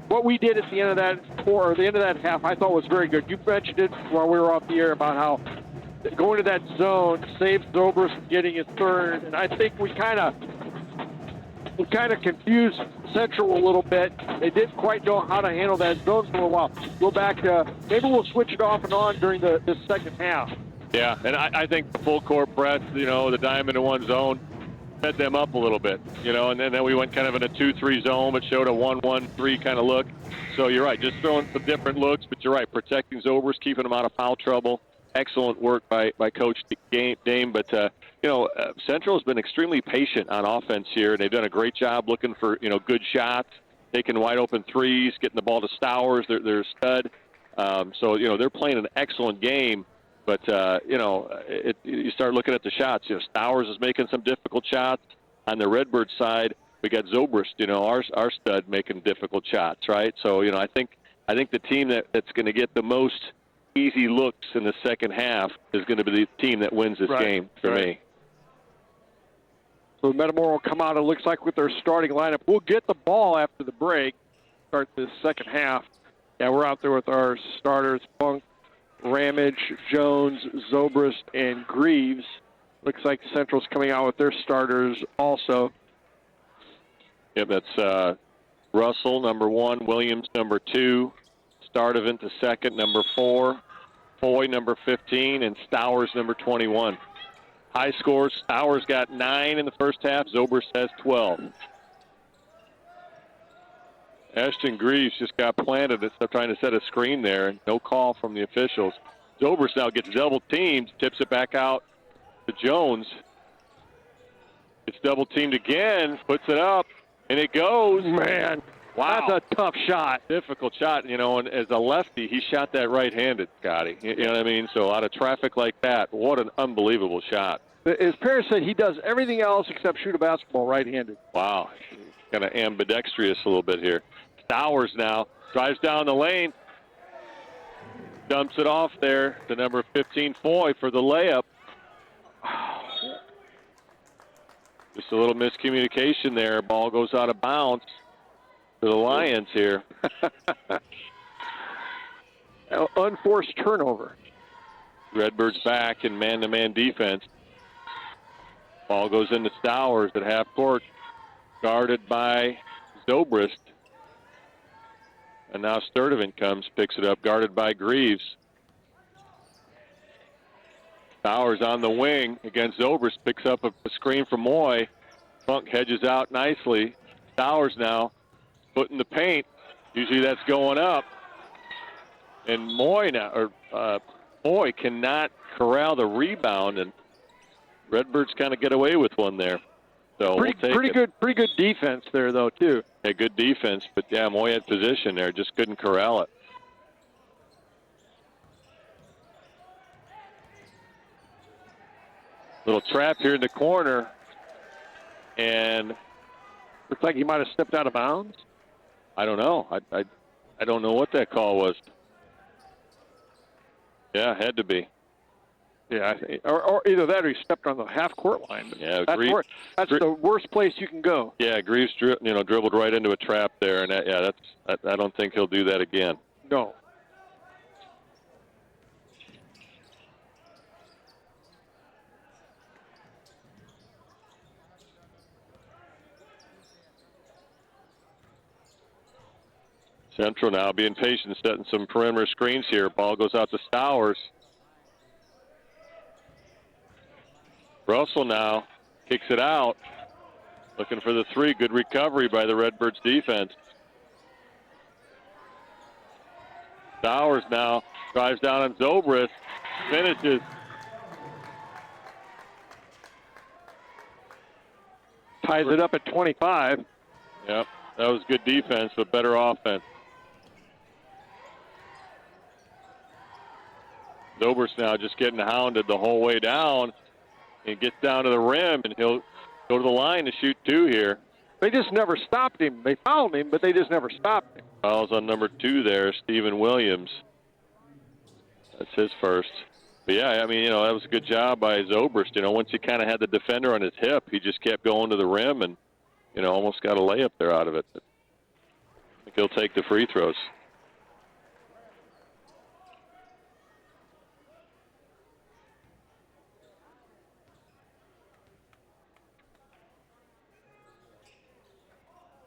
what we did at the end of that quarter, or the end of that half, I thought was very good. You mentioned it while we were off the air about how going to that zone saves Zobrist from getting his third, and I think we kind of confused Central a little bit. They didn't quite know how to handle that zone for a while. Go back to, maybe we'll switch it off and on during the second half. Yeah, and I think the full court press, you know, the diamond in one zone, fed them up a little bit, you know, and then we went kind of in a 2-3 zone, but showed a 1-1-3 kind of look. So you're right, just throwing some different looks, but you're right, protecting Zobrist, keeping them out of foul trouble. Excellent work by Coach Dame, but, you know, Central has been extremely patient on offense here, and they've done a great job looking for, you know, good shots, taking wide open threes, getting the ball to Stowers, they're a stud. So, you know, they're playing an excellent game. But, you know, you start looking at the shots. You know, Stowers is making some difficult shots. On the Redbird side, we got Zobrist, you know, our stud making difficult shots, right? So, you know, I think the team that's going to get the most easy looks in the second half is going to be the team that wins this game for me. So Metamora will come out, it looks like, with their starting lineup. We'll get the ball after the break, start this second half. Yeah, we're out there with our starters, Funk, Ramage, Jones, Zobrist, and Greaves. Looks like Central's coming out with their starters also. Yep, that's Russell, number 1, Williams, number 2, Stardivant, the second, number 4, Foy, number 15, and Stowers, number 21. High scores, Stowers got 9 in the first half, Zobrist has 12. Ashton Greaves just got planted. They're trying to set a screen there, and no call from the officials. Zobrist now gets double teamed, tips it back out to Jones. It's double teamed again, puts it up, and it goes. Man, wow. That's a tough shot. Difficult shot, you know, and as a lefty, he shot that right-handed, Scotty. You know what I mean? So out of traffic like that, what an unbelievable shot. His parents said he does everything else except shoot a basketball right-handed. Wow, kind of ambidextrous a little bit here. Stowers now drives down the lane, dumps it off there to number 15, Foy, for the layup. Just a little miscommunication there. Ball goes out of bounds to the Lions here. Unforced turnover. Redbirds back in man-to-man defense. Ball goes into Stowers at half court, guarded by Zobrist. And now Sturdivant comes, picks it up, guarded by Greaves. Stowers on the wing against Zobrist, picks up a screen from Moy. Funk hedges out nicely. Stowers now foot in the paint. Usually that's going up. And Moy cannot corral the rebound, and Redbirds kind of get away with one there. So pretty good defense there, though, too. Yeah, good defense, but yeah, Moy had position there, just couldn't corral it. Little trap here in the corner, and looks like he might have stepped out of bounds. I don't know. I don't know what that call was. Yeah, had to be. Yeah, or either that or he stepped on the half-court line. Yeah, that's the worst place you can go. Yeah, Greaves dribbled right into a trap there, and I don't think he'll do that again. No. Central now being patient, setting some perimeter screens here. Ball goes out to Stowers. Russell now kicks it out, looking for the three. Good recovery by the Redbirds defense. Stowers now drives down on Zobrist, finishes. Ties it up at 25. Yep, that was good defense, but better offense. Zobrist now just getting hounded the whole way down. He gets down to the rim, and he'll go to the line to shoot 2 here. They just never stopped him. They fouled him, but they just never stopped him. Fouls on number 2 there, Stephen Williams. That's his first. But, yeah, I mean, that was a good job by Zobrist. Once he kind of had the defender on his hip, he just kept going to the rim and, almost got a layup there out of it. I think he'll take the free throws.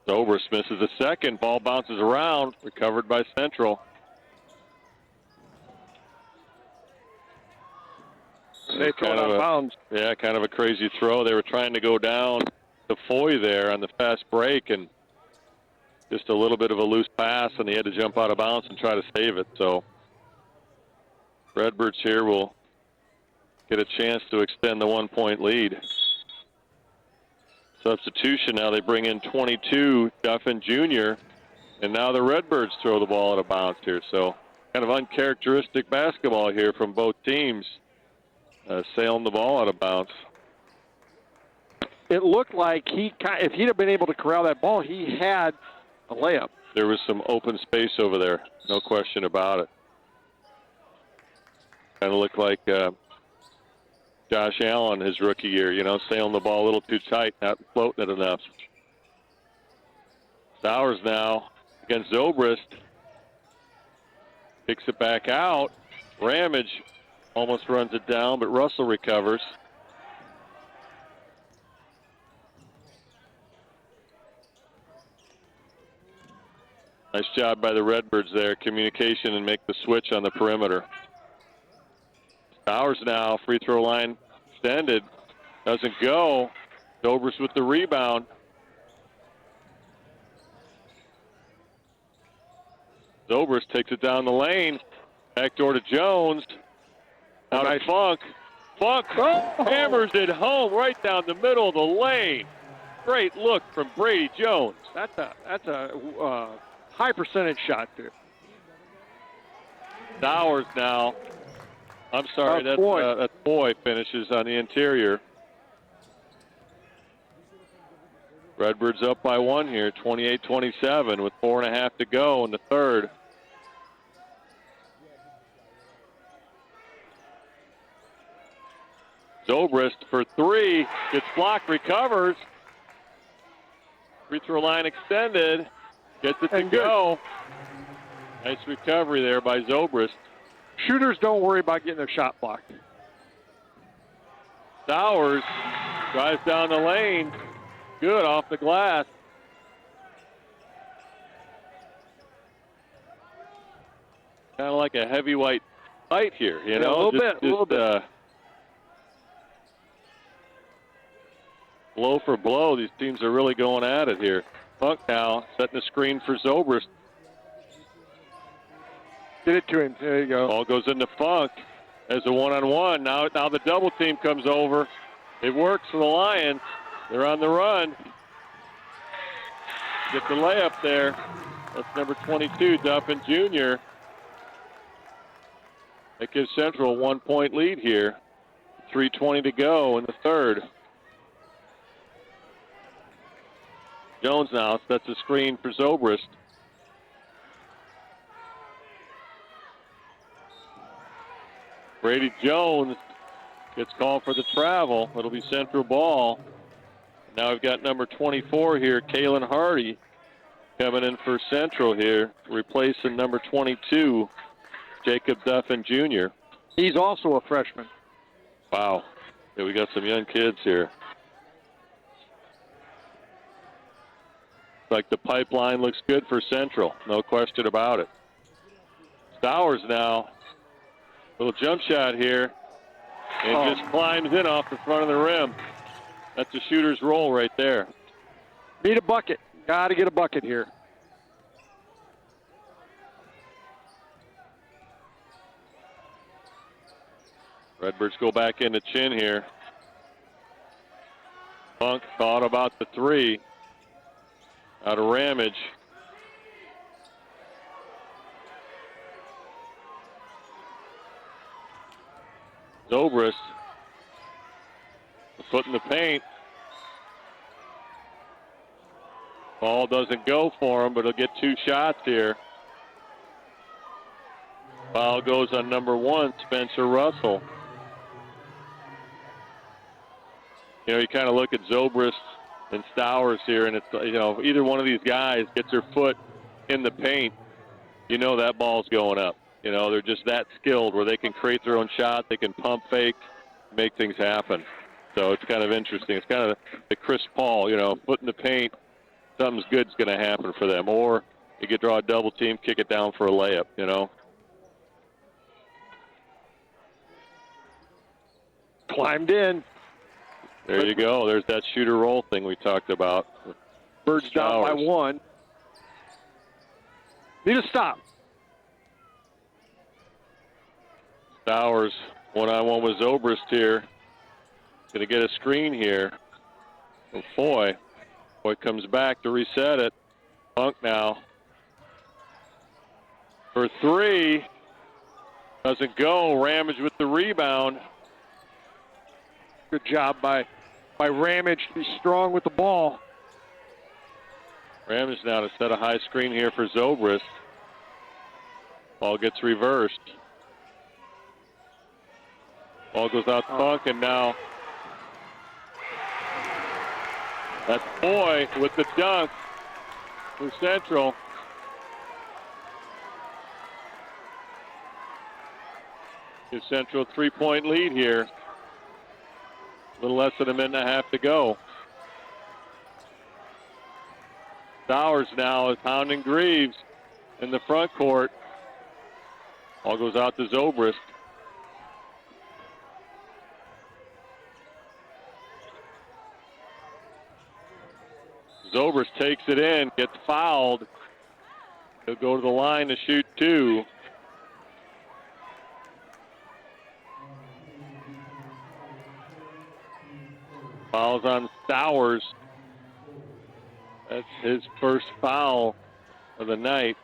Zobrist misses a second. Ball bounces around. Recovered by Central. They throw it out of bounds. Yeah, kind of a crazy throw. They were trying to go down to Foy there on the fast break, and just a little bit of a loose pass, and he had to jump out of bounds and try to save it. So Redbirds here will get a chance to extend the 1-point lead. Substitution now, they bring in 22, Duffin Jr., and now the Redbirds throw the ball out of bounds here. So kind of uncharacteristic basketball here from both teams, sailing the ball out of bounds. It looked like if he'd have been able to corral that ball, he had a layup. There was some open space over there, no question about it. Kind of looked like Josh Allen his rookie year, sailing the ball a little too tight, not floating it enough. Stowers now against Zobrist. Kicks it back out. Ramage almost runs it down, but Russell recovers. Nice job by the Redbirds there. Communication and make the switch on the perimeter. Stowers now, free throw line extended. Doesn't go. Zobrist with the rebound. Zobrist takes it down the lane. Backdoor to Jones. Now to Funk. Funk hammers it home right down the middle of the lane. Great look from Brady Jones. That's a high percentage shot there. Stowers now. I'm sorry, that's Boy finishes on the interior. Redbirds up by 1 here, 28-27 with 4.5 to go in the third. Zobrist for 3, gets blocked, recovers. Free throw line extended, gets it to go. Nice recovery there by Zobrist. Shooters don't worry about getting their shot blocked. Stowers drives down the lane. Good off the glass. Kind of like a heavyweight fight here, A little bit. Blow for blow. These teams are really going at it here. Funk now setting the screen for Zobrist. Get it to him. There you go. Ball goes into Funk as a one-on-one. Now the double team comes over. It works for the Lions. They're on the run. Get the layup there. That's number 22, Duffin Jr. That gives Central a 1-point lead here. 3:20 to go in the third. Jones now sets a screen for Zobrist. Brady Jones gets called for the travel. It'll be Central ball. Now we've got number 24 here, Kalen Hardy, coming in for Central here, replacing number 22, Jacob Duffin Jr. He's also a freshman. Wow. Yeah, we got some young kids here. Like the pipeline looks good for Central, no question about it. Stowers now, little jump shot here, and just climbs in off the front of the rim. That's a shooter's roll right there. Need a bucket. Got to get a bucket here. Redbirds go back into Chin here. Funk thought about the 3. Out of Ramage. Zobrist. Foot in the paint. Ball doesn't go for him, but he'll get 2 shots here. Foul goes on number 1, Spencer Russell. You kind of look at Zobrist and Stowers here, and it's, either one of these guys gets their foot in the paint, that ball's going up. They're just that skilled where they can create their own shot, they can pump fake, make things happen. So it's kind of interesting. It's kind of the Chris Paul, foot in the paint, something's good's going to happen for them. Or you could draw a double team, kick it down for a layup, Climbed in. There you go. There's that shooter roll thing we talked about. Birds down by 1. Need a stop. Stowers one-on-one with Zobrist here. Going to get a screen here. And Foy comes back to reset it. Funk now. For 3. Doesn't go. Ramage with the rebound. Good job by Ramage to be strong with the ball. Ramage now to set a high screen here for Zobrist. Ball gets reversed. Ball goes out to Funk, and now that's Boy with the dunk for Central. Gives Central a 3-point lead here. A little less than a minute and a half to go. Stowers now is pounding Greaves in the front court. Ball goes out to Zobrist. Zobrist takes it in, gets fouled. He'll go to the line to shoot 2. Fouls on Stowers. That's his first foul of the night.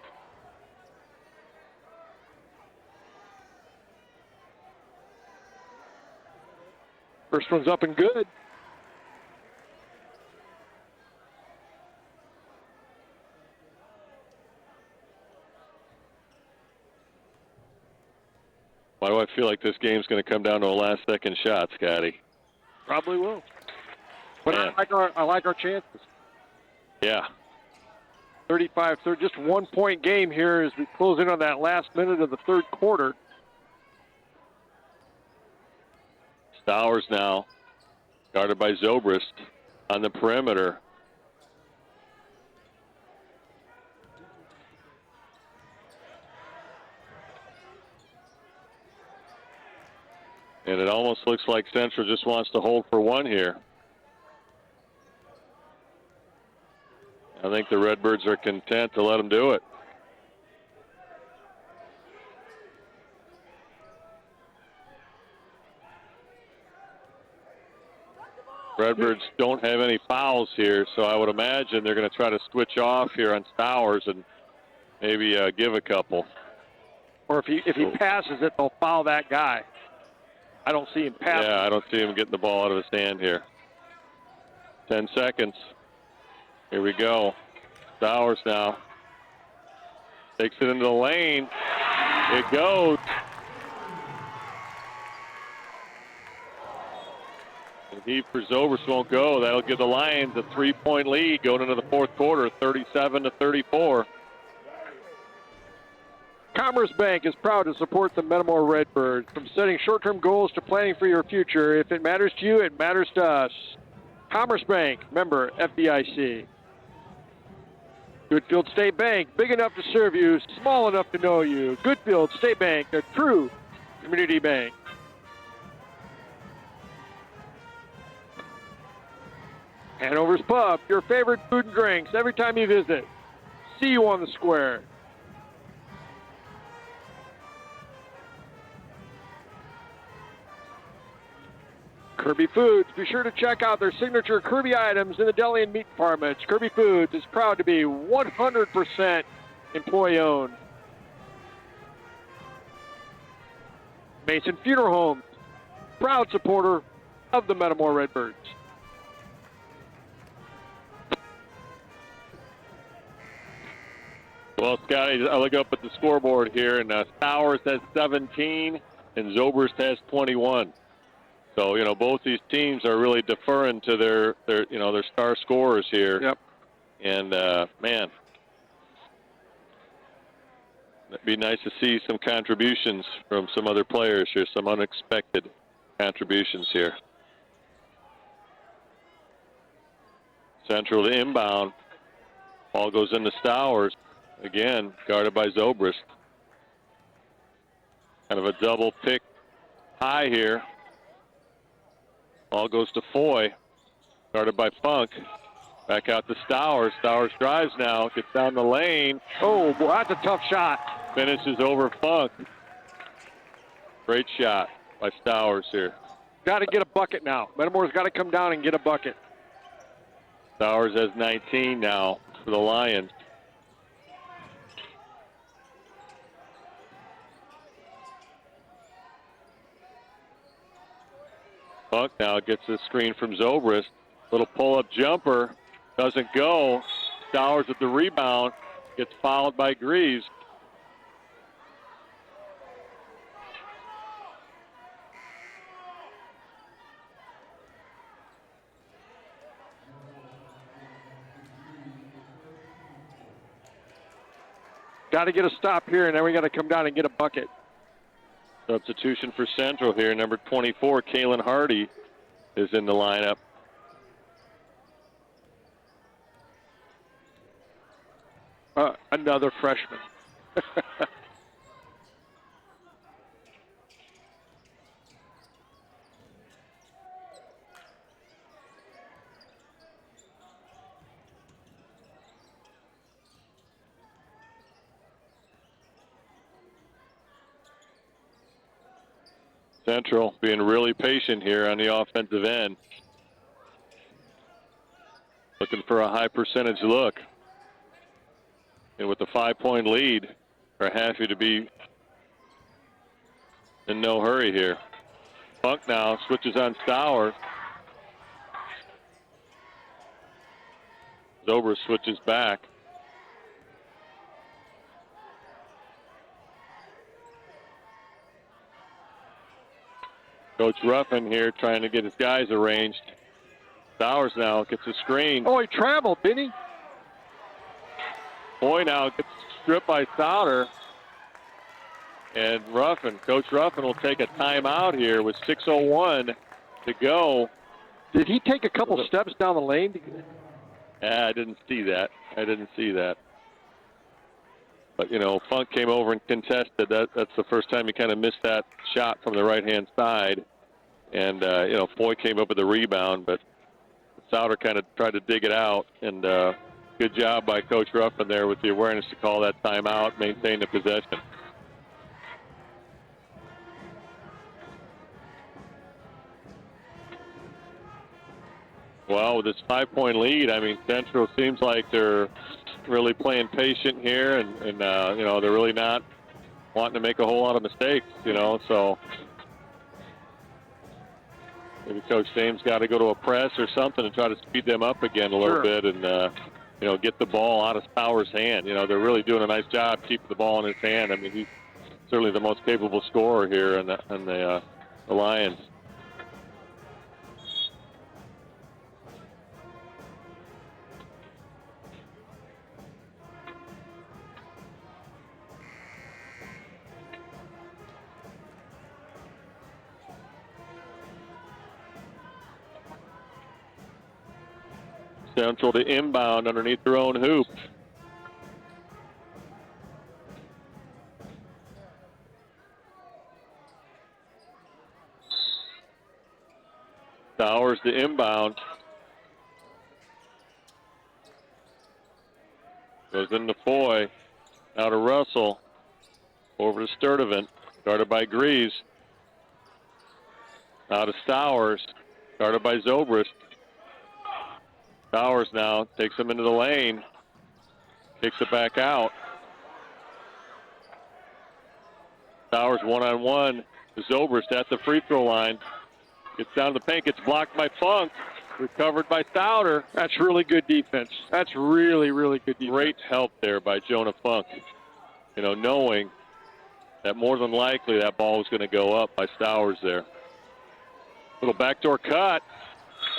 First one's up and good. Why do I feel like this game's going to come down to a last-second shot, Scotty? Probably will. But Yeah. I like our chances. Yeah. 35-30, just 1-point game here as we close in on that last minute of the third quarter. Stowers now, guarded by Zobrist on the perimeter. And it almost looks like Central just wants to hold for one here. I think the Redbirds are content to let them do it. Redbirds don't have any fouls here, so I would imagine they're going to try to switch off here on Stowers and maybe give a couple. Or if he passes it, they'll foul that guy. I don't see him passing. Yeah, I don't see him getting the ball out of his hand here. 10 seconds. Here we go. Stowers now. Takes it into the lane. It goes. And he for Zobrist won't go. That'll give the Lions a 3-point lead going into the fourth quarter, 37-34. Commerce Bank is proud to support the Metamora Redbirds. From setting short-term goals to planning for your future, if it matters to you, it matters to us. Commerce Bank, member FDIC. Goodfield State Bank, big enough to serve you, small enough to know you. Goodfield State Bank, a true community bank. Hanover's Pub, your favorite food and drinks every time you visit. See you on the square. Kirby Foods, be sure to check out their signature Kirby items in the deli and meat departments. Kirby Foods is proud to be 100% employee-owned. Mason Funeral Homes, proud supporter of the Metamora Redbirds. Well, Scotty, I look up at the scoreboard here, and Stowers has 17, and Zobrist has 21. So, you know, both these teams are really deferring to their star scorers here. Yep. And, man, it'd be nice to see some contributions from some other players here, some unexpected contributions here. Central to inbound. Ball goes into Stowers. Again, guarded by Zobrist. Kind of a double pick high here. Ball goes to Foy, guarded by Funk. Back out to Stowers. Stowers drives now, gets down the lane. Oh, boy, that's a tough shot. Finishes over Funk. Great shot by Stowers here. Got to get a bucket now. Metamora's got to come down and get a bucket. Stowers has 19 now for the Lions. Funk now gets the screen from Zobrist. Little pull-up jumper. Doesn't go. Stowers at the rebound. Gets fouled by Greaves. Got to get a stop here, and then we got to come down and get a bucket. Substitution for Central here. Number 24, Kalen Hardy, is in the lineup. Another freshman. Central being really patient here on the offensive end. Looking for a high percentage look. And with the 5-point lead, are happy to be in no hurry here. Funk now switches on Stowers. Zobrist switches back. Coach Ruffin here trying to get his guys arranged. Stowers now gets a screen. Oh, he traveled, didn't he? Boy now gets stripped by Souter. And Coach Ruffin will take a timeout here with 6:01 to go. Did he take a couple steps down the lane? I didn't see that. But, you know, Funk came over and contested. That's the first time he kind of missed that shot from the right-hand side. And, you know, Foy came up with the rebound, but Souter kind of tried to dig it out. And good job by Coach Ruffin there with the awareness to call that timeout, maintain the possession. Well, with this 5-point lead, I mean, Central seems like they're really playing patient here, and you know, they're really not wanting to make a whole lot of mistakes, you know, so maybe Coach James got to go to a press or something and try to speed them up again a little bit and, you know, get the ball out of Stowers' hand. You know, they're really doing a nice job keeping the ball in his hand. I mean, he's certainly the most capable scorer here in the Lions. Central to inbound underneath their own hoop. Stowers to inbound. Goes into Foy. Now to Russell. Over to Sturdivant. Guarded by Greaves. Now to Stowers. Guarded by Zobrist. Stowers now takes him into the lane. Kicks it back out. Stowers one-on-one. Zobrist at the free throw line. Gets down to the paint. Gets blocked by Funk. Recovered by Souter. That's really good defense. That's really, really good defense. Great help there by Jonah Funk. You know, knowing that more than likely that ball was going to go up by Stowers there. Little backdoor cut.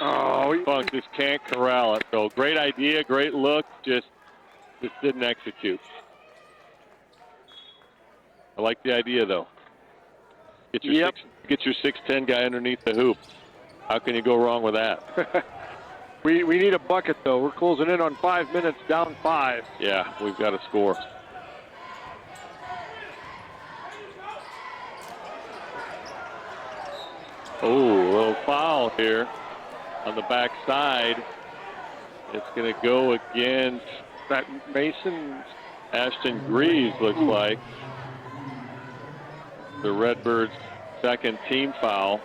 Oh, Funk just can't corral it. So great idea, great look, just didn't execute. I like the idea though. Get your 6'10" guy underneath the hoop. How can you go wrong with that? We need a bucket though. We're closing in on 5 minutes, down 5. Yeah, we've got to score. Oh, a little foul here on the backside. It's going to go against that Mason. Ashton Greaves, looks like. The Redbirds' second team foul.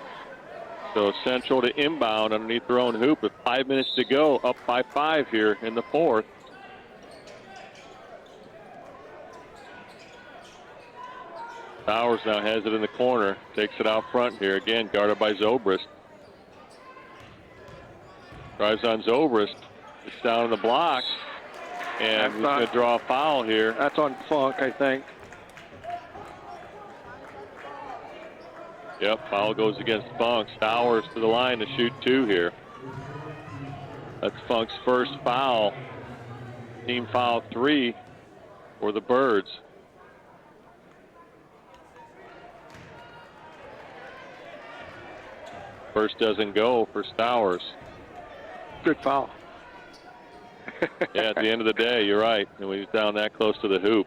So Central to inbound underneath their own hoop with 5 minutes to go, up by 5 here in the fourth. Bowers now has it in the corner, takes it out front here, again guarded by Zobrist. Drives on Zobrist, it's down in the block, and he's going to draw a foul here. That's on Funk, I think. Yep, foul goes against Funk. Stowers to the line to shoot 2 here. That's Funk's first foul. Team foul 3 for the Birds. First doesn't go for Stowers. Good foul. Yeah, at the end of the day, you're right. And we was down that close to the hoop.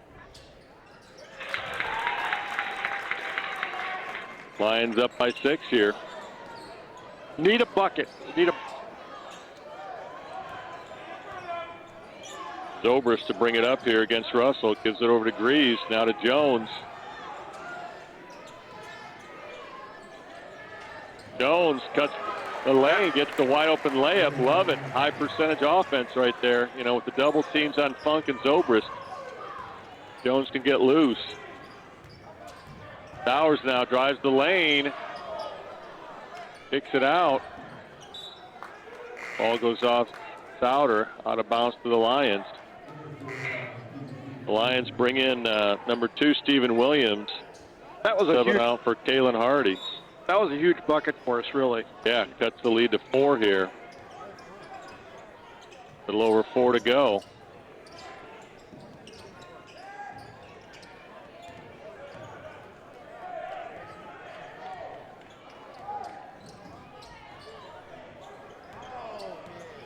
Lions up by 6 here. Need a bucket. Zobrist to bring it up here against Russell. Gives it over to Greaves. Now to Jones. Jones cuts the lane, gets the wide open layup. Love it. High percentage offense right there. You know, with the double teams on Funk and Zobrist. Jones can get loose. Stowers now drives the lane. Kicks it out. Ball goes off Souter, out of bounds to the Lions. The Lions bring in number 2, Stephen Williams. That was a subbing huge out for Kalen Hardy. That was a huge bucket for us, really. Yeah, cuts the lead to 4 here. A little over 4 to go.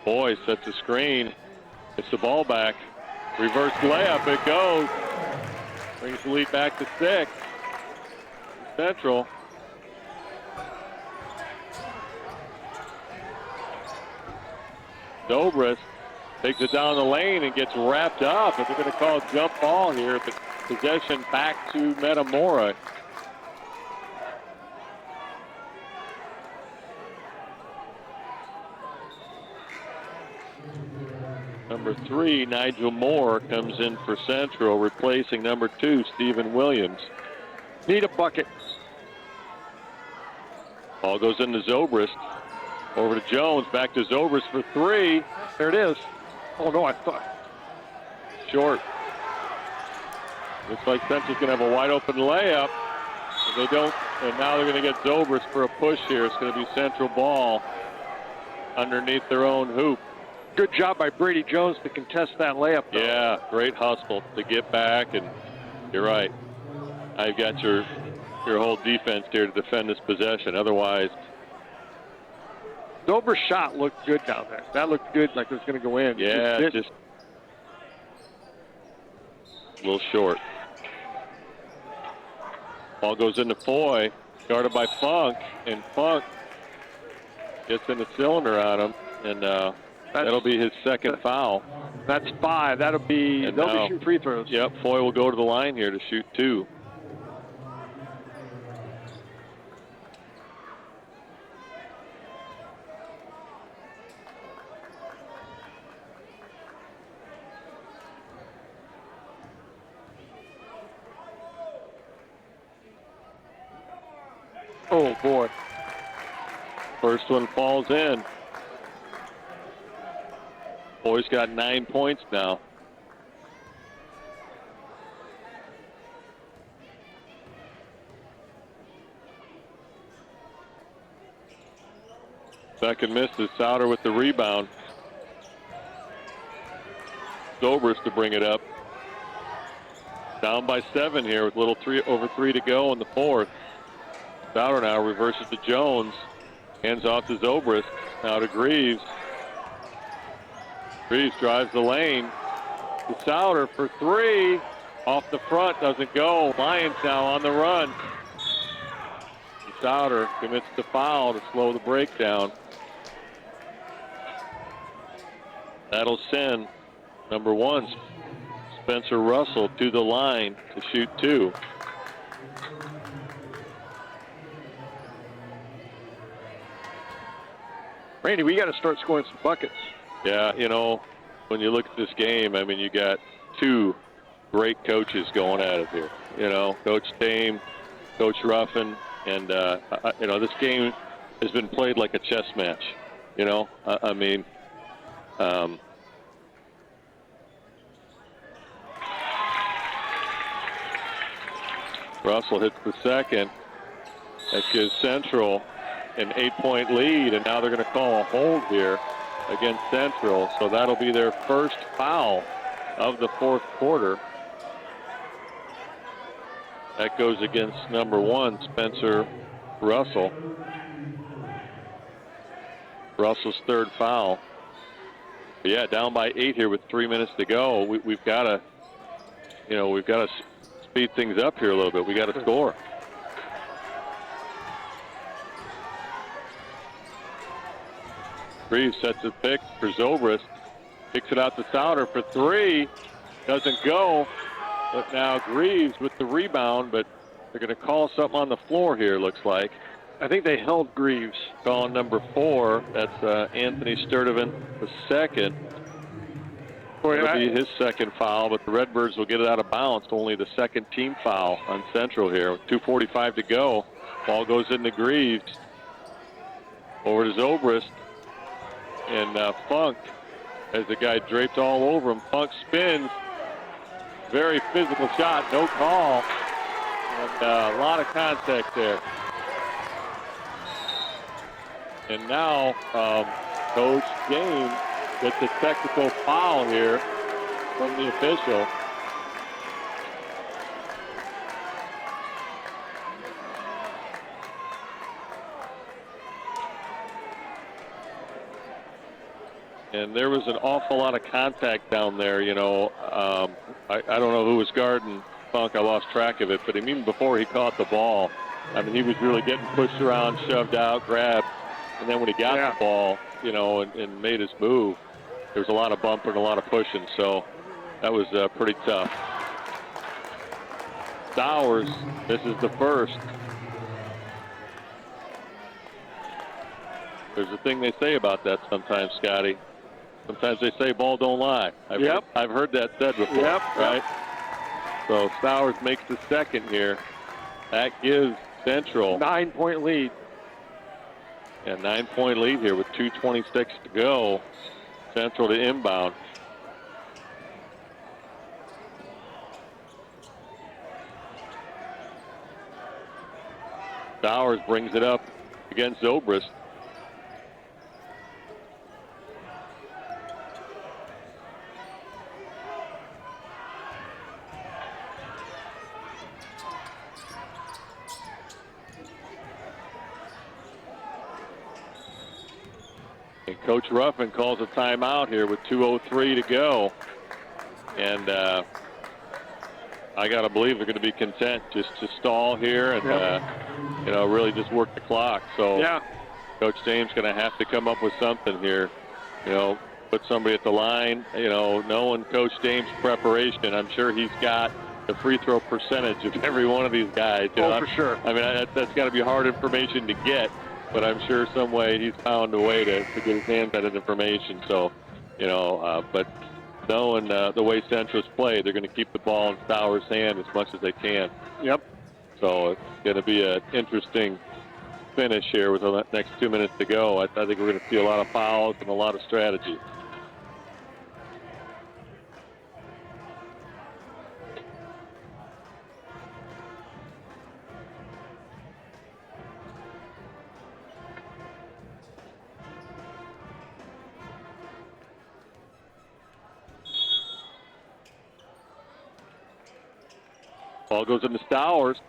Boy sets the screen. Gets the ball back. Reverse layup, it goes. Brings the lead back to 6. Central. Zobrist takes it down the lane and gets wrapped up. If they're going to call a jump ball here, but possession back to Metamora. Number 3, Nigel Moore, comes in for Central, replacing number 2, Stephen Williams. Need a bucket. Ball goes into Zobrist. Over to Jones, back to Zobrist for 3. There it is. Oh, no, I thought. Short. Looks like Central's going to have a wide open layup. If they don't, and now they're going to get Zobrist for a push here. It's going to be Central ball underneath their own hoop. Good job by Brady Jones to contest that layup, though. Yeah, great hustle to get back, and you're right. I've got your whole defense here to defend this possession. Otherwise, Zobrist's shot looked good down there. That looked good, like it was going to go in. Yeah, just a little short. Ball goes into Foy, guarded by Funk, and Funk gets in the cylinder on him, and that'll be his second foul. That's 5. They'll be shooting free throws. Yep, Foy will go to the line here to shoot 2. Oh, boy. First one falls in. Boy's got 9 points now. Second miss is Souter with the rebound. Zobrist to bring it up. Down by 7 here with over 3 to go in the 4th. Souter now reverses to Jones. Hands off to Zobrist. Now to Greaves. Greaves drives the lane to Souter for 3. Off the front, doesn't go. Lions now on the run. Souter commits the foul to slow the breakdown. That'll send number 1, Spencer Russell, to the line to shoot 2. Randy, we got to start scoring some buckets. Yeah, you know, when you look at this game, I mean, you got 2 great coaches going at it here. You know, Coach Dame, Coach Ruffin, and, you know, this game has been played like a chess match. You know, I mean, Russell hits the second. That gives Central an 8-point lead, and now they're going to call a hold here against Central. So that'll be their first foul of the 4th quarter. That goes against number 1, Spencer Russell. Russell's 3rd foul. But yeah, down by 8 here with 3 minutes to go. We've got to, speed things up here a little bit. We got to score. Greaves sets a pick for Zobrist. Kicks it out to Souter for 3. Doesn't go. But now Greaves with the rebound, but they're going to call something on the floor here, looks like. I think they held Greaves. Calling number 4. That's Anthony Sturdivant, the 2nd. It'll be his 2nd foul, but the Redbirds will get it out of bounds. Only the 2nd team foul on Central here. 2:45 to go. Ball goes into Greaves. Over to Zobrist. And Funk, as the guy draped all over him. Funk spins. Very physical shot. No call. And a lot of contact there. And now Coach James gets a technical foul here from the official. And there was an awful lot of contact down there, I don't know who was guarding Funk. I lost track of it. But even before he caught the ball, I mean, he was really getting pushed around, shoved out, grabbed. And then when he got the ball, and made his move, there was a lot of bumping, a lot of pushing. So that was pretty tough. Stowers, this is the first. There's a thing they say about that sometimes, Scotty. Sometimes they say ball don't lie. I've heard that said before, right? So Stowers makes the 2nd here. That gives Central 9-point lead. Yeah, 9-point lead here with 2:26 to go. Central to inbound. Stowers brings it up against Zobrist. And Coach Ruffin calls a timeout here with 2:03 to go. And I got to believe they're going to be content just to stall here and, really just work the clock. So Coach James going to have to come up with something here. Put somebody at the line. Knowing Coach James' preparation, I'm sure he's got the free throw percentage of every one of these guys. For sure. I mean, that's got to be hard information to get. But I'm sure some way he's found a way to get his hands on that information. So, but knowing the way Central's play, they're going to keep the ball in Stowers' hand as much as they can. Yep. So it's going to be an interesting finish here with the next 2 minutes to go. I think we're going to see a lot of fouls and a lot of strategy. Ball goes into Stowers.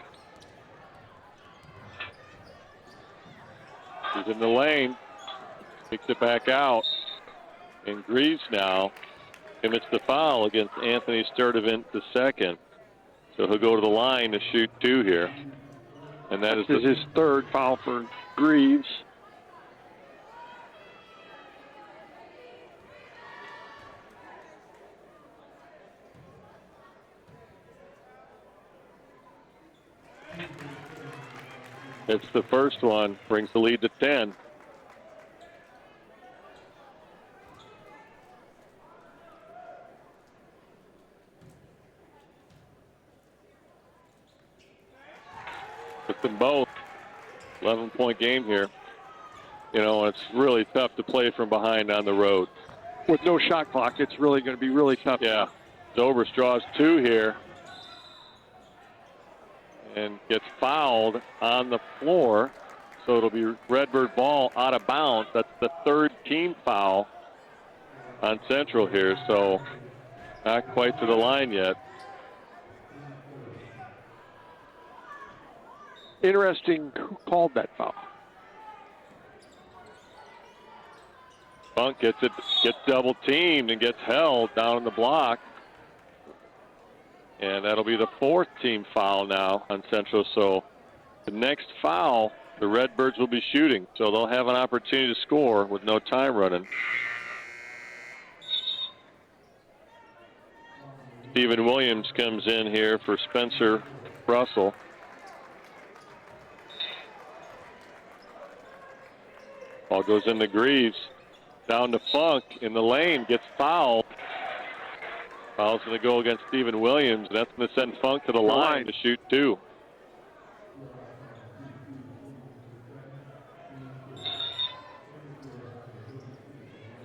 He's in the lane. Kicks it back out. And Greaves now commits the foul against Anthony Sturdivant II. So he'll go to the line to shoot 2 here. And that is his 3rd foul for Greaves. It's the first one, brings the lead to 10. With them both, 11-point game here. It's really tough to play from behind on the road. With no shot clock, it's really going to be really tough. Yeah, Zobrist draws 2 here. And gets fouled on the floor. So it'll be Redbird ball out of bounds. That's the 3rd team foul on Central here. So not quite to the line yet. Interesting who called that foul. Funk gets double teamed and gets held down in the block. And that'll be the 4th team foul now on Central. So the next foul, the Redbirds will be shooting. So they'll have an opportunity to score with no time running. Stephen Williams comes in here for Spencer Russell. Ball goes into Greaves. Down to Funk in the lane, gets fouled. Foul's going to go against Stephen Williams. That's going to send Funk to the line to shoot 2.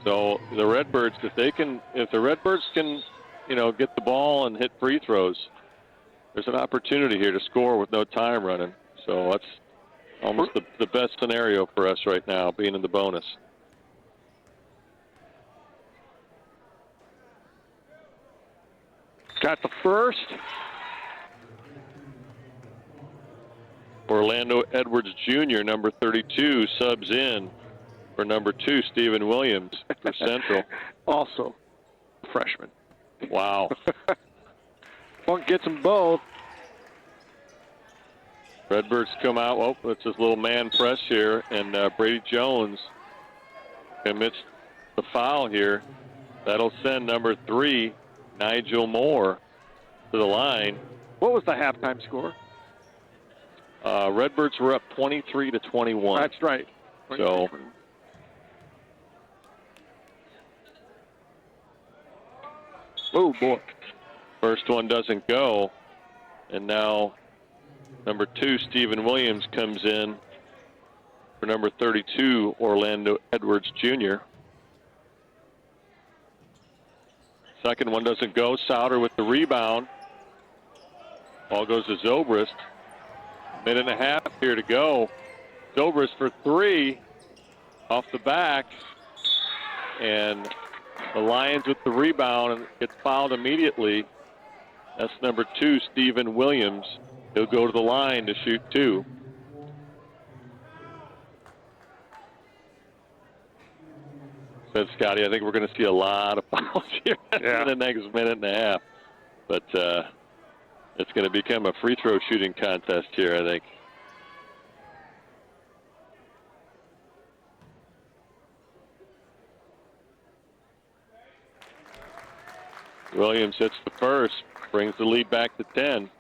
So the Redbirds, if the Redbirds can, get the ball and hit free throws, there's an opportunity here to score with no time running. So that's almost the best scenario for us right now, being in the bonus. Got the first. Orlando Edwards Jr., number 32, subs in for number 2, Stephen Williams for Central. Also, freshman. Wow. Funk gets them both. Redbirds come out. Oh, it's this little man press here, and Brady Jones commits the foul here. That'll send number 3, Nigel Moore, to the line. What was the halftime score? Redbirds were up 23-21. That's right. So, oh boy. First one doesn't go, and now number 2, Stephen Williams, comes in for number 32, Orlando Edwards Jr. Second one doesn't go. Souter with the rebound. Ball goes to Zobrist. Minute and a half here to go. Zobrist for 3 off the back. And the Lions with the rebound and gets fouled immediately. That's number 2, Stephen Williams. He'll go to the line to shoot 2. Said Scotty, I think we're going to see a lot of fouls here in the next minute and a half. But it's going to become a free throw shooting contest here, I think. Williams hits the first, brings the lead back to 10.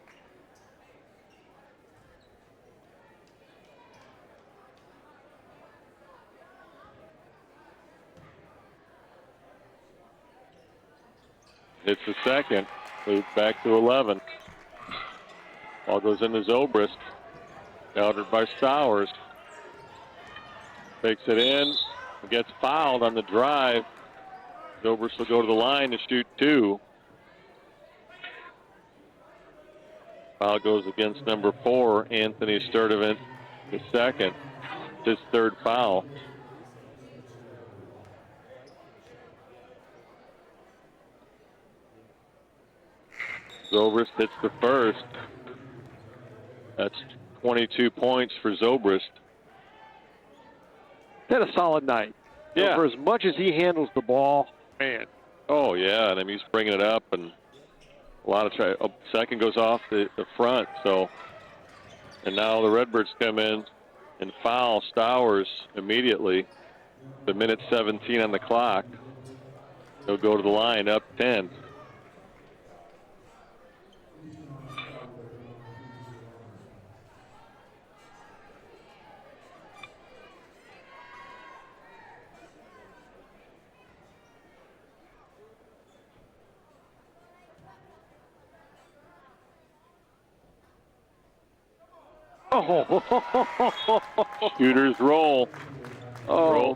Hits the second, moves back to 11. Ball goes into Zobrist, countered by Stowers. Takes it in, gets fouled on the drive. Zobrist will go to the line to shoot 2. Foul goes against number 4, Anthony Sturdivant, the second. His 3rd foul. Zobrist hits the first. That's 22 points for Zobrist. Had a solid night. Yeah. For as much as he handles the ball, man. Oh, yeah, and I mean, he's bringing it up, and a lot of try. Oh, second goes off the front, so. And now the Redbirds come in and foul Stowers immediately. The minute 17 on the clock. He'll go to the line up 10. Shooters roll.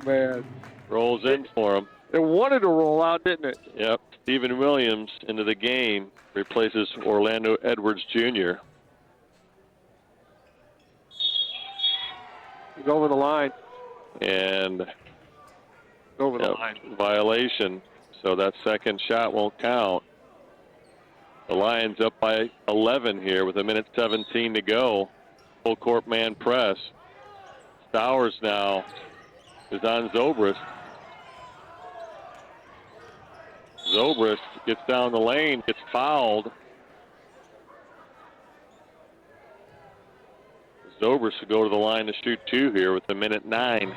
Man. Rolls in for him. It wanted to roll out, didn't it? Yep. Stephen Williams into the game replaces Orlando Edwards Jr. He's over the line. And over the line. Violation. So that second shot won't count. The Lions up by 11 here with a minute 17 to go. Full court man press. Stowers now is on Zobrist. Zobrist gets down the lane, gets fouled. Zobrist will go to the line to shoot 2 here with 1:09.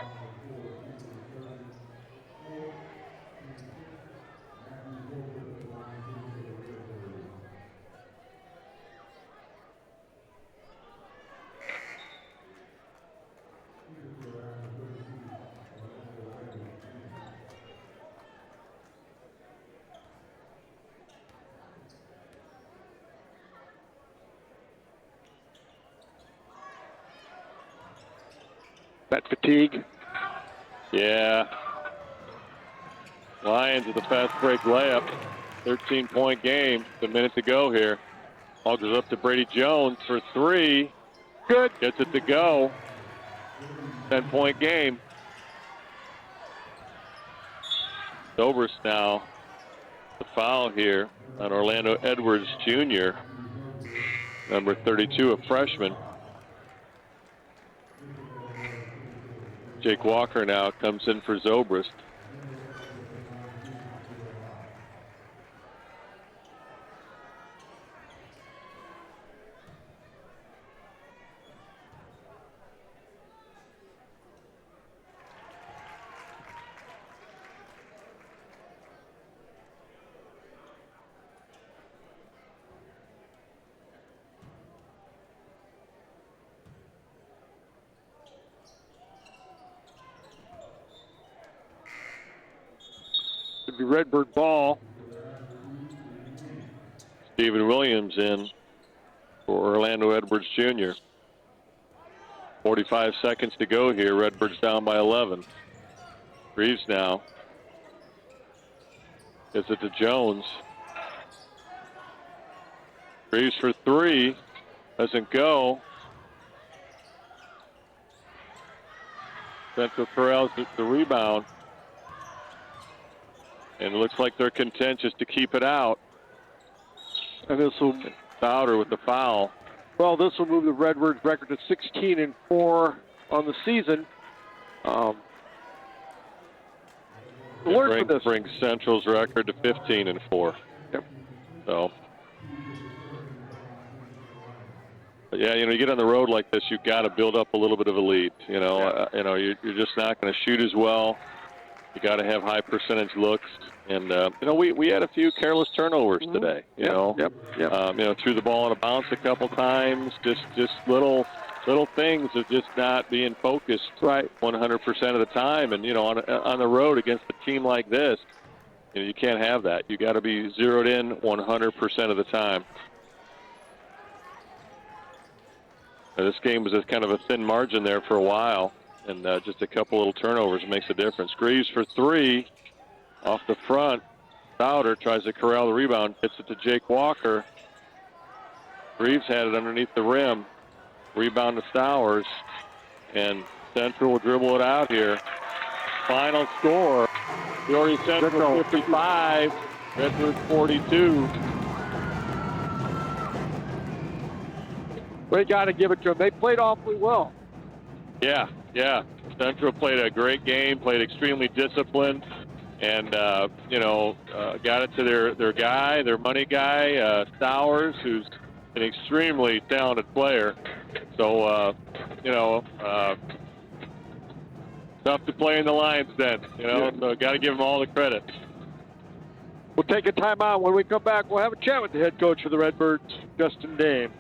That fatigue. Yeah. Lions with a fast break layup. 13-point game. A minute to go here. Ball goes up to Brady Jones for 3. Good. Gets it to go. 10-point game. Zobrist now. The foul here on Orlando Edwards Jr. Number 32, a freshman. Jake Walker now comes in for Zobrist. It'd be Redbird ball. Stephen Williams in for Orlando Edwards Jr. 45 seconds to go here. Redbirds down by 11. Reeves now. Gives it to Jones. Reeves for 3. Doesn't go. Central corrals the rebound. And it looks like they're content just to keep it out. And this will Bowder with the foul. Well, this will move the Redbirds record to 16-4 on the season. Brings Central's record to 15-4. Yep. So, but yeah, you get on the road like this, you've got to build up a little bit of a lead. You're just not going to shoot as well. You got to have high percentage looks, and we had a few careless turnovers today. Threw the ball on a bounce a couple times. Just little things of just not being focused right 100% of the time. And on the road against a team like this, you can't have that. You got to be zeroed in 100% of the time. Now, this game was kind of a thin margin there for a while. And just a couple little turnovers makes a difference. Greaves for 3 off the front. Bowder tries to corral the rebound, gets it to Jake Walker. Greaves had it underneath the rim. Rebound to Stowers. And Central will dribble it out here. Final score, Peoria Central 55, Redbirds 42. We got to give it to them. They played awfully well. Yeah. Central played a great game, played extremely disciplined, and, got it to their guy, their money guy, Stowers, who's an extremely talented player. So, tough to play in the Lions then, so got to give them all the credit. We'll take a timeout. When we come back, we'll have a chat with the head coach for the Redbirds, Justin Dame.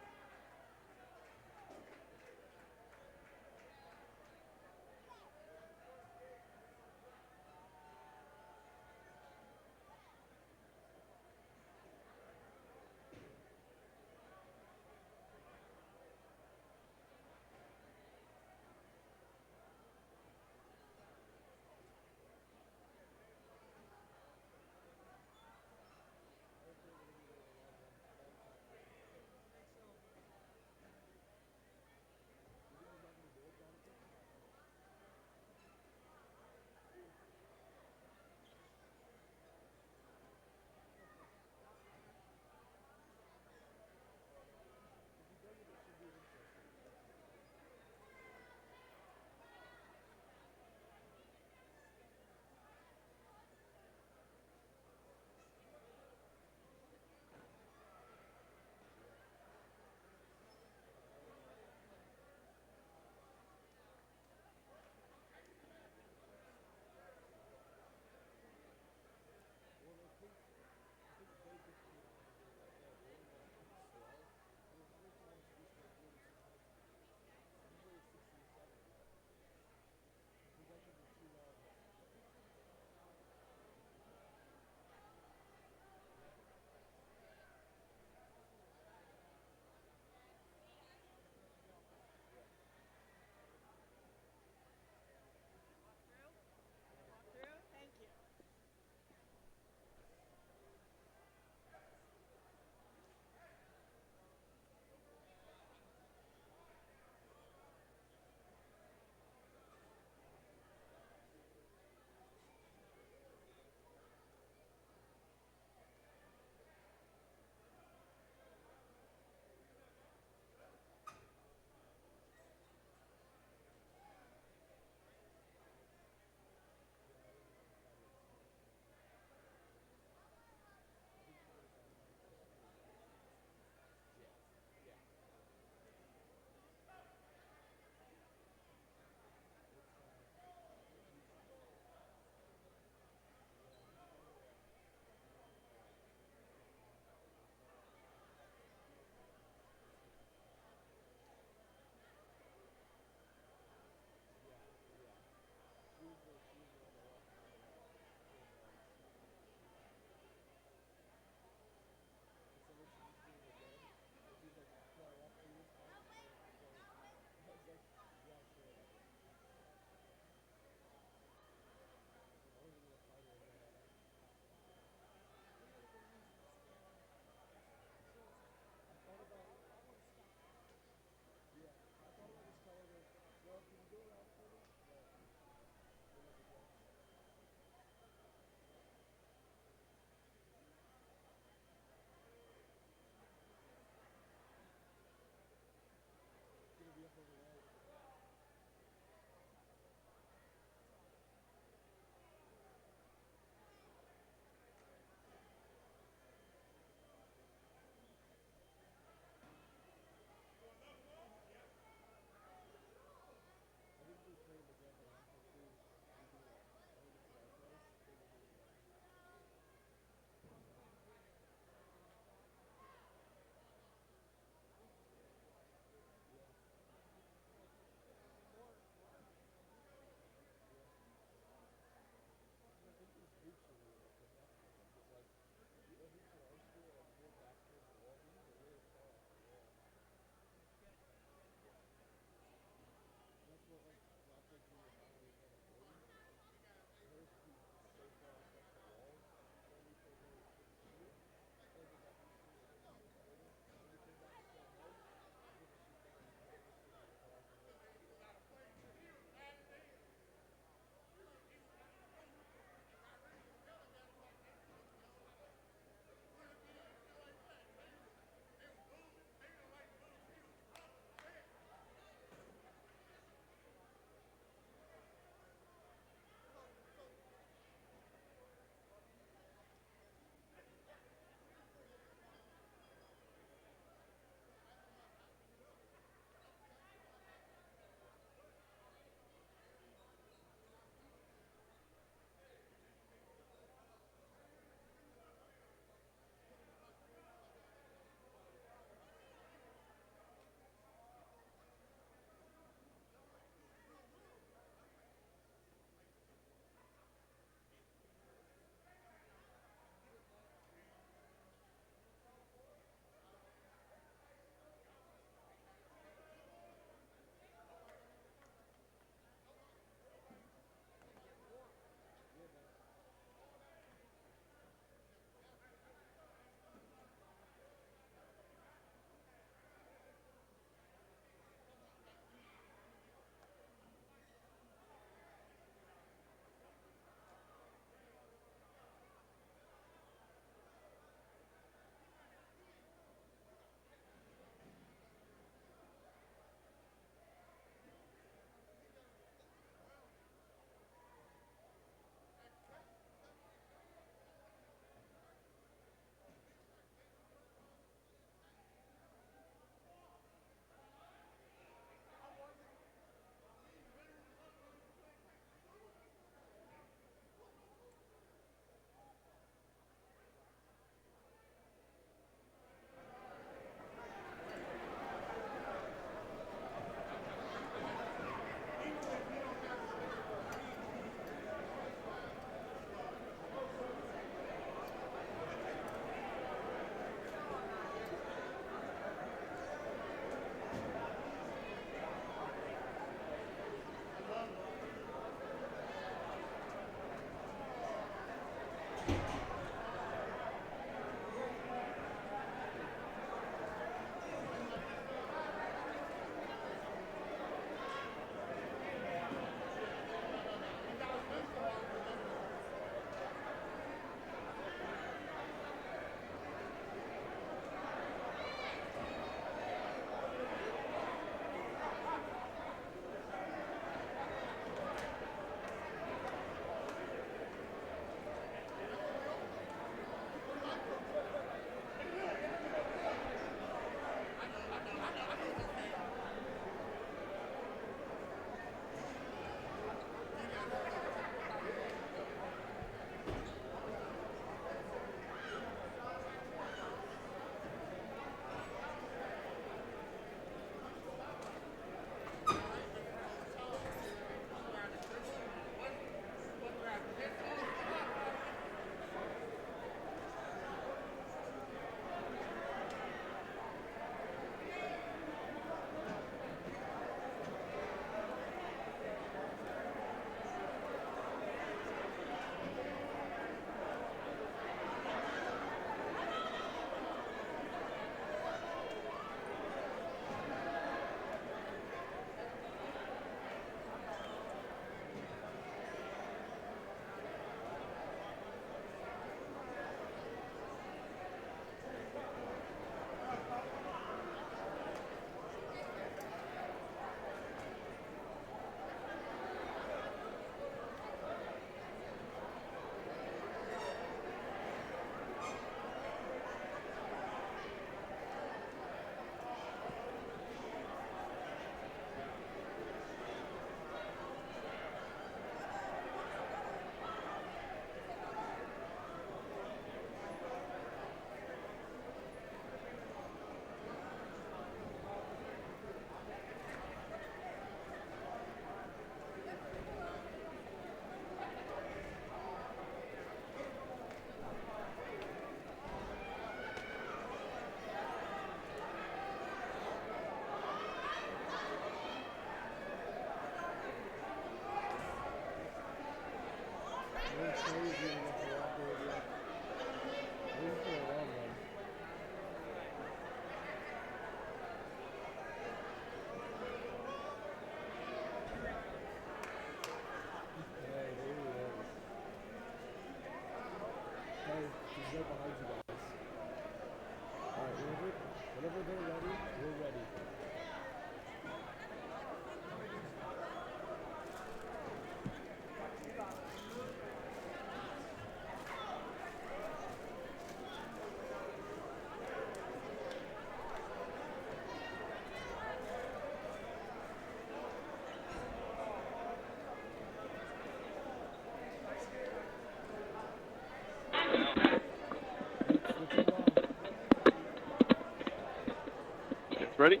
Ready?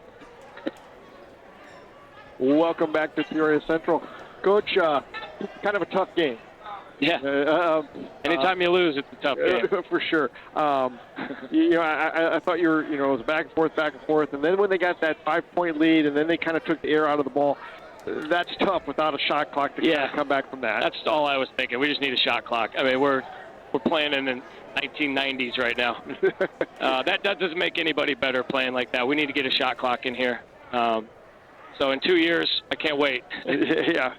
Welcome back to Peoria Central. Coach, kind of a tough game. Yeah. Anytime you lose, it's a tough game. For sure. I thought it was back and forth. And then when they got that 5-point lead and then they kind of took the air out of the ball, that's tough without a shot clock to kind of come back from that. That's all I was thinking. We just need a shot clock. I mean, we're playing in the 1990s right now. That doesn't make anybody better playing like that. We need to get a shot clock in here. So in 2 years, I can't wait. Yeah.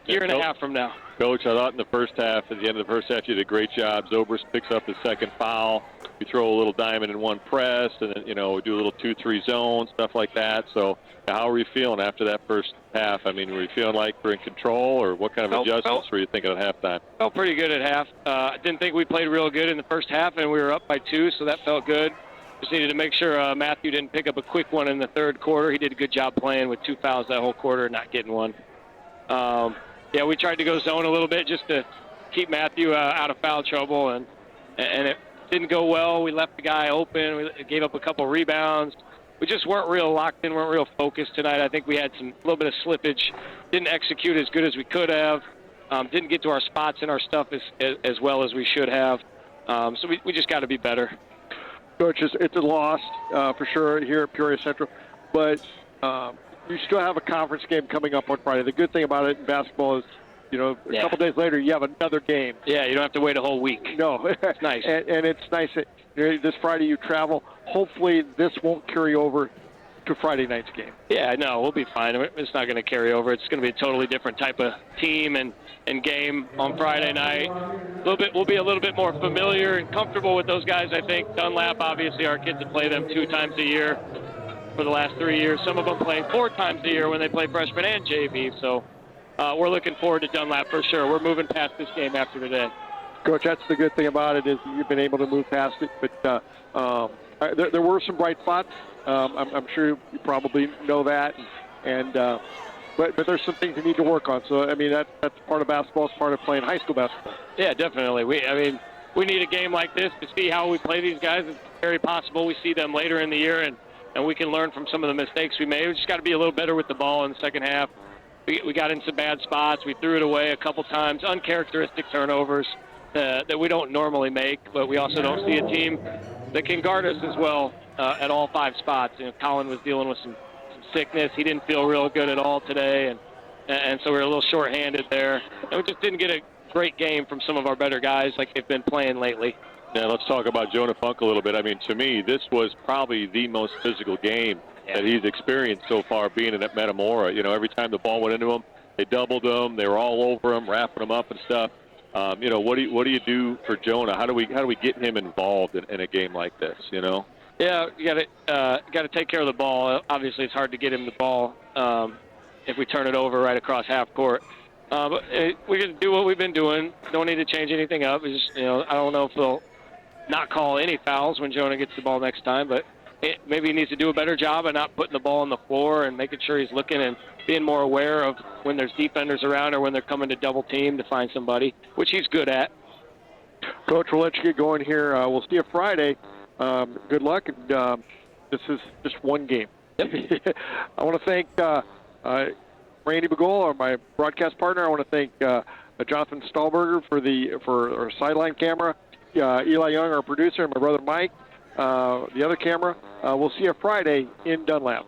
Year and a half from now. Coach, I thought in the first half, at the end of the first half, you did a great job. Zobrist picks up his second foul. You throw a little diamond in one press, and then, we do a little 2-3 zone, stuff like that. So how were you feeling after that first half? I mean, were you feeling like we're in control, or what kind of adjustments were you thinking at halftime? Felt pretty good at half. I didn't think we played real good in the first half, and we were up by 2, so that felt good. Just needed to make sure Matthew didn't pick up a quick one in the third quarter. He did a good job playing with 2 fouls that whole quarter and not getting one. Yeah, we tried to go zone a little bit just to keep Matthew out of foul trouble, and it didn't go well. We left the guy open. We gave up a couple rebounds. We just weren't real locked in, weren't real focused tonight. I think we had a little bit of slippage. Didn't execute as good as we could have. Didn't get to our spots and our stuff as well as we should have. So we just got to be better. Coach, it's a loss for sure here at Peoria Central, but you still have a conference game coming up on Friday. The good thing about it in basketball is, a couple days later you have another game. Yeah, you don't have to wait a whole week. No. It's nice. And it's nice that this Friday you travel. Hopefully this won't carry over to Friday night's game. Yeah, no, we'll be fine. It's not going to carry over. It's going to be a totally different type of team and game on Friday night. We'll be a little bit more familiar and comfortable with those guys, I think. Dunlap, obviously, our kids have played them 2 times a year for the last 3 years. Some of them playing 4 times a year when they play freshman and JV. So we're looking forward to Dunlap for sure. We're moving past this game after today. Coach, that's the good thing about it is you've been able to move past it. But there were some bright spots. I'm sure you probably know that. But there's some things you need to work on. So, I mean, that's part of basketball. It's part of playing high school basketball. Yeah, definitely. We need a game like this to see how we play these guys. It's very possible we see them later in the year, and we can learn from some of the mistakes we made. We just got to be a little better with the ball in the second half. We got in some bad spots. We threw it away a couple times. Uncharacteristic turnovers that we don't normally make, but we also don't see a team that can guard us as well at all 5 spots. Colin was dealing with some sickness. He didn't feel real good at all today, and so we were a little short-handed there. And we just didn't get a great game from some of our better guys like they've been playing lately. Yeah, let's talk about Jonah Funk a little bit. I mean, to me, this was probably the most physical game that he's experienced so far being in at Metamora. Every time the ball went into him, they doubled him. They were all over him, wrapping him up and stuff. What do you do for Jonah? How do we get him involved in a game like this? Yeah, you got to take care of the ball. Obviously, it's hard to get him the ball if we turn it over right across half court. But we're going to do what we've been doing. Don't need to change anything up. It's just, I don't know if they'll not call any fouls when Jonah gets the ball next time, but maybe he needs to do a better job of not putting the ball on the floor and making sure he's looking and being more aware of when there's defenders around or when they're coming to double team to find somebody, which he's good at. Coach, we'll let you get going here. We'll see you Friday. Good luck. And, this is just one game. Yep. I want to thank Randy Begol, my broadcast partner. I want to thank Jonathan Stahlberger for our sideline camera, Eli Young, our producer, and my brother Mike, the other camera. We'll see you Friday in Dunlap.